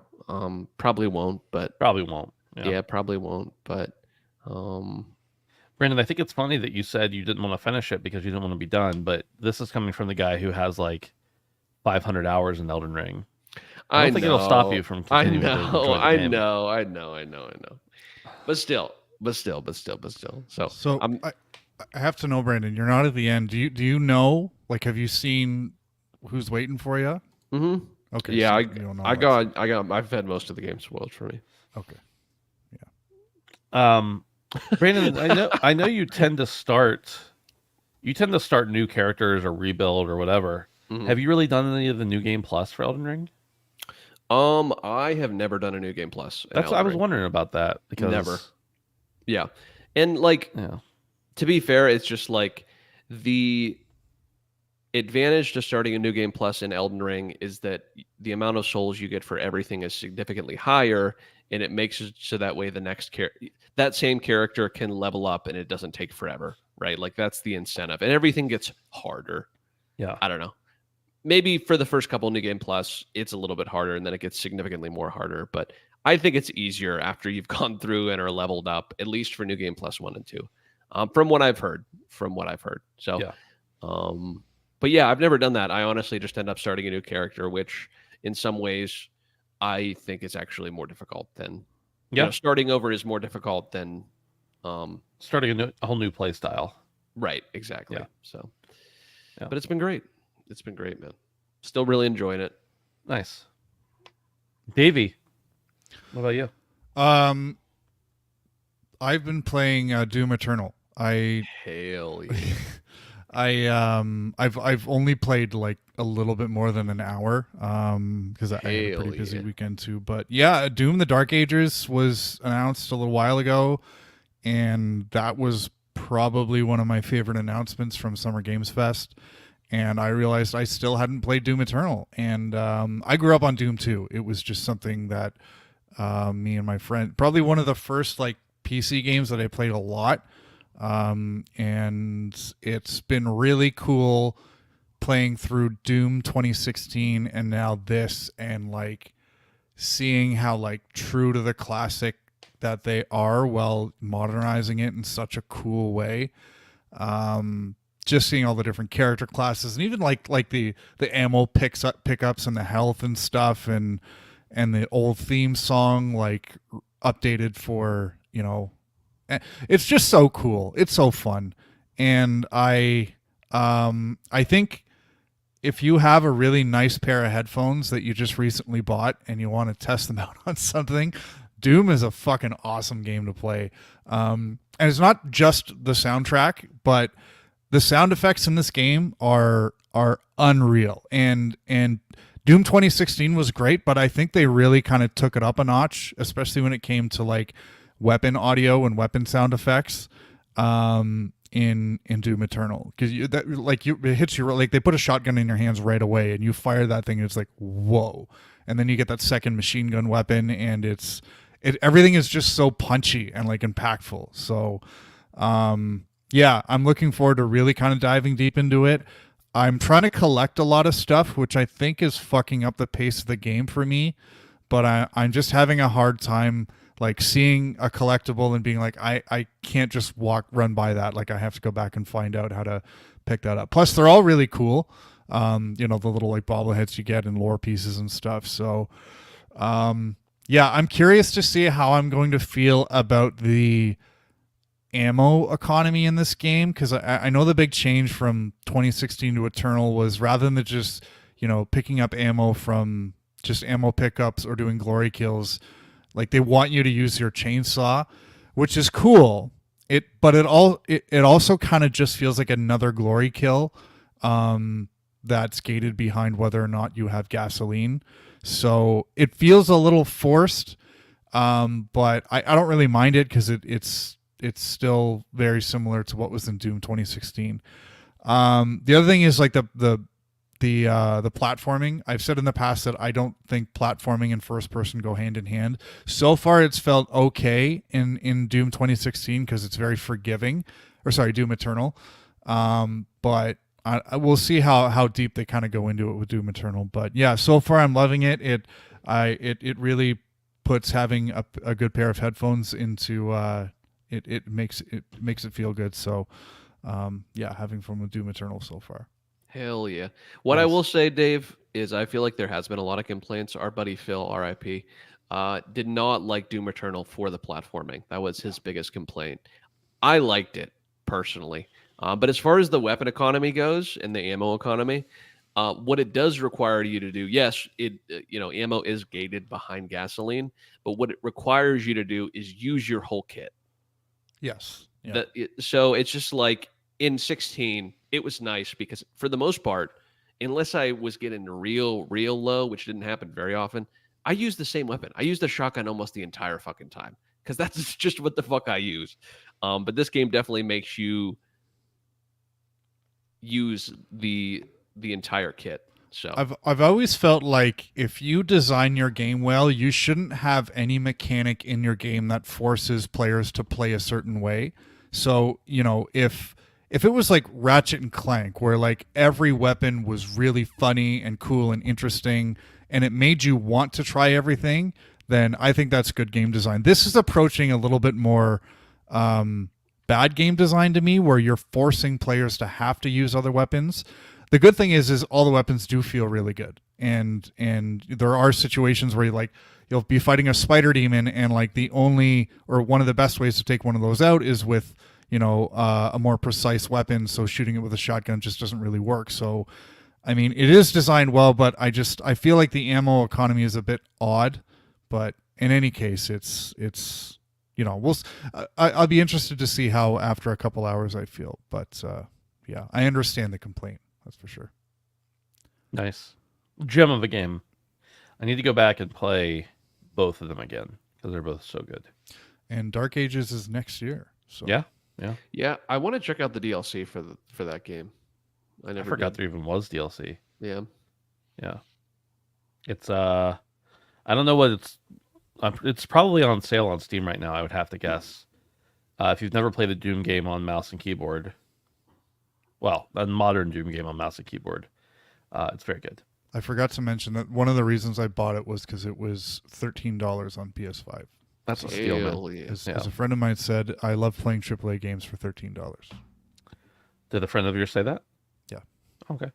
Probably won't, but Probably won't. yeah probably won't. But Brandon, I think it's funny that you said you didn't want to finish it because you didn't want to be done, but this is coming from the guy who has like 500 hours in Elden Ring. I don't think it'll stop you from continuing to enjoy the game. I know. But still. So I have to know, Brandon. You're not at the end. Do you know? Like, have you seen who's waiting for you? Mm-hmm. Okay. Yeah, so you don't know I've had most of the game spoiled for me. Okay. Brandon, I know you tend to start new characters or rebuild or whatever. Mm-hmm. Have you really done any of the new game plus for Elden Ring? I have never done a new game plus. I was wondering about that because never. Yeah. And like to be fair, it's just like the advantage to starting a new game plus in Elden Ring is that the amount of souls you get for everything is significantly higher, and it makes it so that way the next that same character can level up and it doesn't take forever, right? Like that's the incentive, and everything gets harder. Yeah. I don't know. Maybe for the first couple New Game Plus, it's a little bit harder, and then it gets significantly more harder. But I think it's easier after you've gone through and are leveled up, at least for New Game Plus 1 and 2, from what I've heard. So, yeah. But yeah, I've never done that. I honestly just end up starting a new character, which in some ways I think is actually more difficult than starting over is more difficult than starting a whole new play style. Right, exactly. Yeah. So, but it's been great. It's been great, man. Still really enjoying it. Nice. Davey, what about you? I've been playing Doom Eternal. Hell yeah. I've only played like a little bit more than an hour because I had a pretty busy weekend too. But yeah, Doom: The Dark Ages was announced a little while ago, and that was probably one of my favorite announcements from Summer Games Fest. And I realized I still hadn't played Doom Eternal, and I grew up on Doom 2. It was just something that Me and my friend, probably one of the first like PC games that I played a lot. And it's been really cool playing through Doom 2016 and now this, and like seeing how like true to the classic that they are while modernizing it in such a cool way. Just seeing all the different character classes, and even like the ammo pickups and the health and stuff, and the old theme song like updated for, you know, it's just so cool. It's so fun. And I think if you have a really nice pair of headphones that you just recently bought and you want to test them out on something, Doom is a fucking awesome game to play. And it's not just the soundtrack, but the sound effects in this game are unreal. And Doom 2016 was great, but I think they really kind of took it up a notch, especially when it came to like weapon audio and weapon sound effects. In Doom Eternal, because it hits you like they put a shotgun in your hands right away, and you fire that thing, and it's like whoa, and then you get that second machine gun weapon, and everything is just so punchy and like impactful. So, yeah, I'm looking forward to really kind of diving deep into it. I'm trying to collect a lot of stuff, which I think is fucking up the pace of the game for me, but I'm just having a hard time like seeing a collectible and being like, I can't just run by that. Like I have to go back and find out how to pick that up. Plus they're all really cool. You know, the little like bobbleheads you get and lore pieces and stuff. So, yeah, I'm curious to see how I'm going to feel about the ammo economy in this game. Cause I know the big change from 2016 to Eternal was rather than just, you know, picking up ammo from just ammo pickups or doing glory kills, like they want you to use your chainsaw, which is cool. But it also kind of just feels like another glory kill, that's gated behind whether or not you have gasoline. So it feels a little forced, but I don't really mind it because it's still very similar to what was in Doom 2016. The other thing is like the platforming. I've said in the past that I don't think platforming and first person go hand in hand. So far, it's felt okay in Doom 2016 because it's very forgiving, or sorry, Doom Eternal. But I will see how deep they kind of go into it with Doom Eternal. But yeah, so far I'm loving it. It really puts having a good pair of headphones into it makes it feel good. So yeah, having fun with Doom Eternal so far. Hell yeah. What I will say, Dave, is I feel like there has been a lot of complaints. Our buddy Phil, RIP, did not like Doom Eternal for the platforming. That was his biggest complaint. I liked it personally. But as far as the weapon economy goes and the ammo economy, what it does require you to do, yes, ammo is gated behind gasoline, but what it requires you to do is use your whole kit. Yes. Yeah. So it's just like in 16, it was nice because for the most part, unless I was getting real low, which didn't happen very often, I used the same weapon. I used the shotgun almost the entire fucking time because that's just what the fuck I use. But this game definitely makes you use the entire kit. So I've always felt like if you design your game well, you shouldn't have any mechanic in your game that forces players to play a certain way. So, you know, if it was like Ratchet and Clank, where like every weapon was really funny and cool and interesting, and it made you want to try everything, then I think that's good game design. This is approaching a little bit more bad game design to me, where you're forcing players to have to use other weapons. The good thing is all the weapons do feel really good, and there are situations where you'll be fighting a spider demon, and like the only or one of the best ways to take one of those out is with a more precise weapon. So shooting it with a shotgun just doesn't really work. So, I mean, it is designed well, but I feel like the ammo economy is a bit odd. But in any case, it's I'll be interested to see how after a couple hours I feel. But yeah, I understand the complaint. That's for sure. Nice. Gem of a game. I need to go back and play both of them again because they're both so good. And Dark Ages is next year. So yeah. I want to check out the DLC for that game. I forgot there even was DLC. Yeah. It's I don't know what it's It's probably on sale on Steam right now. I would have to guess. If you've never played a Doom game on mouse and keyboard, well, a modern Doom game on mouse and keyboard, it's very good. I forgot to mention that one of the reasons I bought it was because it was $13 on PS5. That's a steal, man. Hell yeah. As, Yeah. as a friend of mine said, I love playing AAA games for $13. Did a friend of yours say that? Yeah. Okay.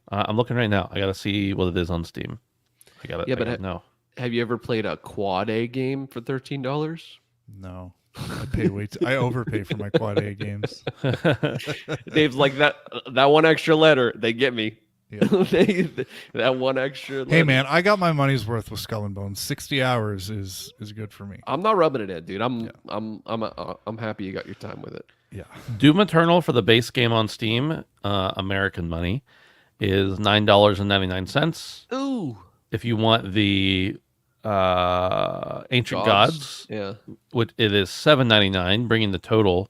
I'm looking right now. I gotta see what it is on Steam. I gotta. Yeah, I but gotta know. Have you ever played a quad A game for $13? No, I pay way. I overpay for my quad A games. Dave's like that one extra letter. They get me. Yeah. That one extra letter. Hey man, I got my money's worth with Skull and Bones. 60 hours is good for me. I'm not rubbing it in, dude. I'm happy you got your time with it. Yeah. Doom Eternal for the base game on Steam, American money, is $9.99. Ooh, If you want the Ancient Gods, Yeah. which it is $7.99, bringing the total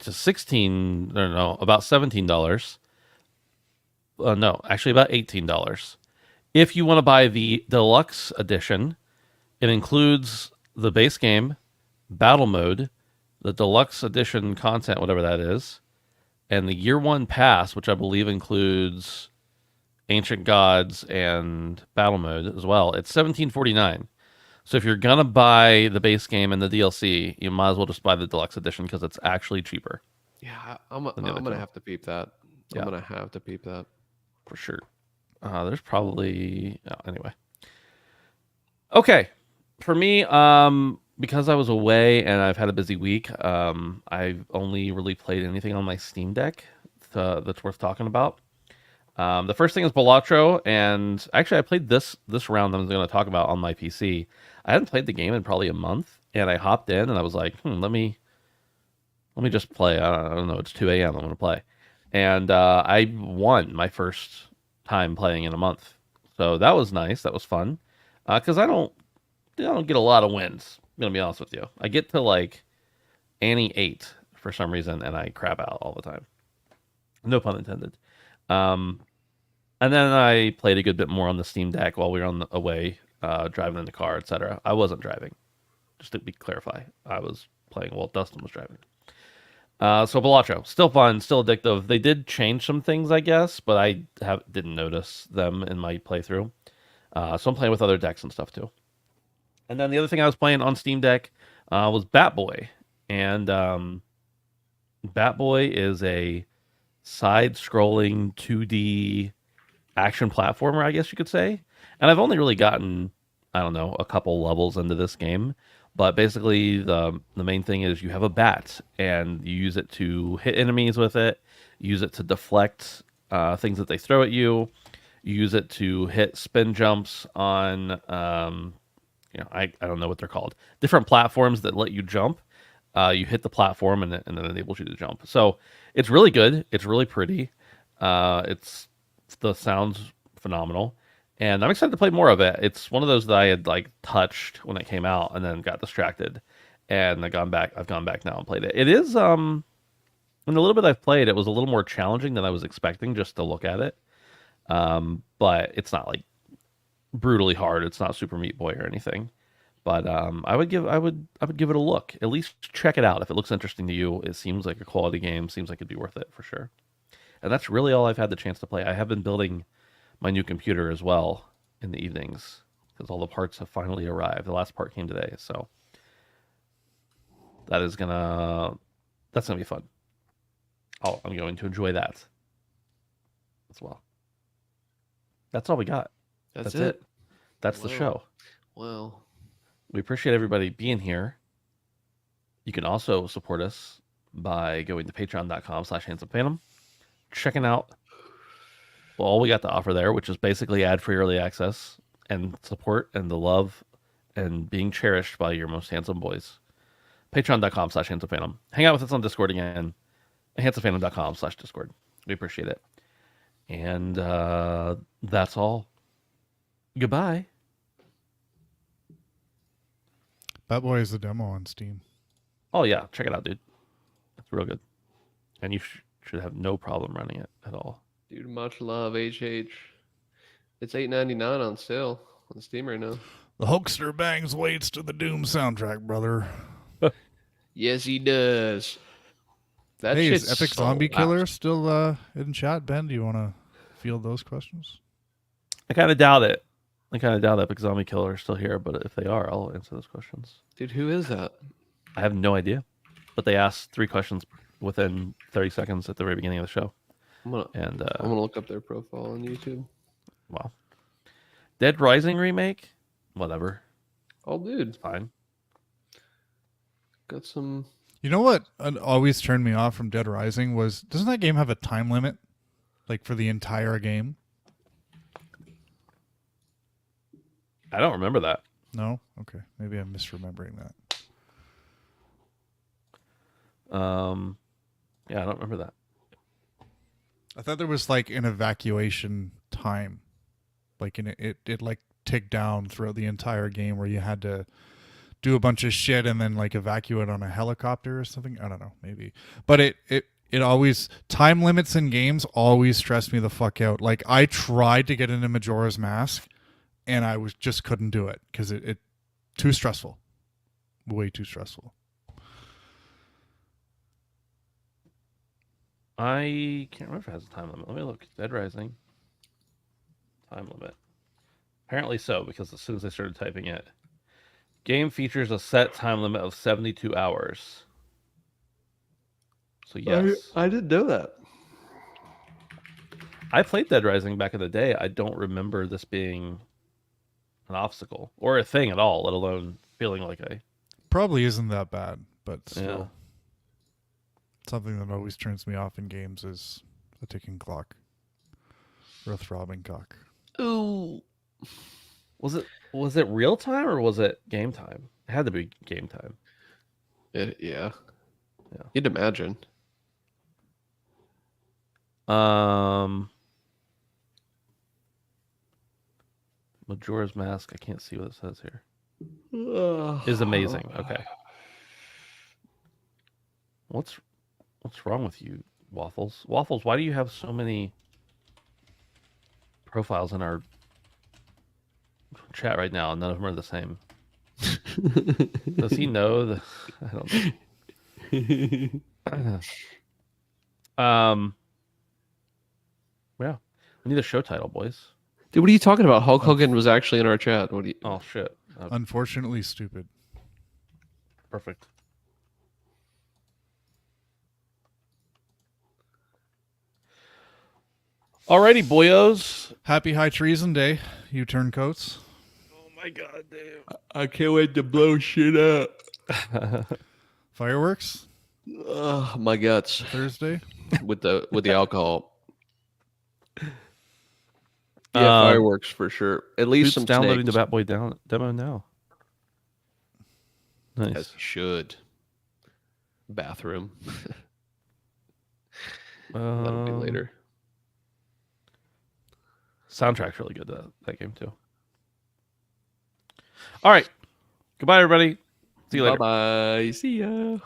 to about $17. No, actually about $18. If you want to buy the deluxe edition, it includes the base game, battle mode, the deluxe edition content, whatever that is, and the year one pass, which I believe includes Ancient Gods and battle mode as well. It's $17.49. So if you're gonna buy the base game and the DLC, you might as well just buy the deluxe edition because it's actually cheaper Yeah, I'm the other gonna two. have to peep that. Yeah. I'm gonna have to peep that. for sure. There's probably anyway. Okay, for me, because I was away and I've had a busy week, I've only really played anything on my Steam Deck that's worth talking about. The first thing is Balatro, and actually I played this round that I'm going to talk about on my PC. I hadn't played the game in probably a month, and I hopped in and I was like, let me just play. I don't know, it's 2 a.m. I'm going to play, and I won my first time playing in a month, so that was nice. That was fun because I don't get a lot of wins. I'm gonna be honest with you. I get to like Annie 8 for some reason, and I crap out all the time. No pun intended. And then I played a good bit more on the Steam Deck while we were on the away, driving in the car, etc. I wasn't driving, just to be clarify. I was playing while Dustin was driving. So Balatro, still fun, still addictive. They did change some things, I guess, but I didn't notice them in my playthrough. So I'm playing with other decks and stuff too. And then the other thing I was playing on Steam Deck was Batboy, and Batboy is a side-scrolling 2D action platformer, I guess you could say. And I've only really gotten, I don't know, a couple levels into this game. But basically, the main thing is you have a bat, and you use it to hit enemies with it. You use it to deflect things that they throw at you. You use it to hit spin jumps on, I don't know what they're called. Different platforms that let you jump. You hit the platform, and then it enables you to jump. So it's really good. It's really pretty. The sound's phenomenal. And I'm excited to play more of it. It's one of those that I had like touched when it came out and then got distracted. And I've gone back now and played it. It is in a little bit I've played, it was a little more challenging than I was expecting just to look at it. But it's not like brutally hard. It's not Super Meat Boy or anything. But I would give it a look. At least check it out if it looks interesting to you. It seems like a quality game. Seems like it'd be worth it for sure. And that's really all I've had the chance to play. I have been building my new computer as well in the evenings because all the parts have finally arrived. The last part came today, so that's gonna be fun. I'm going to enjoy that as well. That's all we got. That's it. That's the Wow. show. Well, We appreciate everybody being here. You can also support us by going to patreon.com/handsomephantom, checking out all we got to offer there, which is basically ad-free early access and support and the love and being cherished by your most handsome boys. Patreon.com/handsomephantom. Hang out with us on Discord again. handsomephantom.com/Discord. We appreciate it. And that's all. Goodbye. Batboy is the demo on Steam. Oh, yeah. Check it out, dude. It's real good. And you should have no problem running it at all. dude, much love, HH. It's $8.99 on sale on Steam right now. The Hulkster bangs weights to the Doom soundtrack, brother. Yes, he does. That Hey, shit's is Epic so Zombie loud. Killer still in chat? Ben, do you want to field those questions? I kind of doubt it. I kind of doubt Epic Zombie Killer is still here, but if they are, I'll answer those questions. Dude, who is that? I have no idea, but they asked 3 questions within 30 seconds at the very beginning of the show. I'm gonna look up their profile on YouTube. Wow. Dead Rising remake? Whatever. Oh, dude, It's fine. got some. You know what always turned me off from Dead Rising was, doesn't that game have a time limit? Like for the entire game? I don't remember that. No? Okay. Maybe I'm misremembering that. Yeah, I don't remember that. I thought there was like an evacuation time. Like it like ticked down throughout the entire game where you had to do a bunch of shit and then like evacuate on a helicopter or something. I don't know, maybe. But it always, time limits in games always stressed me the fuck out. Like I tried to get into Majora's Mask and I just couldn't do it because it too stressful. Way too stressful. I can't remember if it has a time limit. Let me look. Dead Rising. Time limit. Apparently so, because as soon as I started typing it. Game features a set time limit of 72 hours. So yes. I didn't know that. I played Dead Rising back in the day. I don't remember this being an obstacle or a thing at all, let alone feeling like I... Probably isn't that bad, but still. Yeah. Something that always turns me off in games is a ticking clock. Or a throbbing cock. Ooh. Was it real time or was it game time? It had to be game time. Yeah. You'd imagine. Majora's Mask, I can't see what it says here. Is amazing. Okay. What's wrong with you, Waffles? Waffles, why do you have so many profiles in our chat right now and none of them are the same? Does he know the... I don't know. Yeah. We need a show title, boys. Dude, what are you talking about? Hulk Hogan was actually in our chat. What do you? Oh shit. Unfortunately stupid. Perfect. Alrighty, boyos. Happy High Treason Day, you turncoats. Oh my god, damn. I can't wait to blow shit up. Fireworks My guts Thursday. with the alcohol. Yeah, fireworks for sure. At least Who's some downloading snakes. the Batboy demo now? Nice. As you should. Bathroom. That'll be later. Soundtrack's really good to that game too. All right. Goodbye, everybody. See you later. Bye bye. See ya.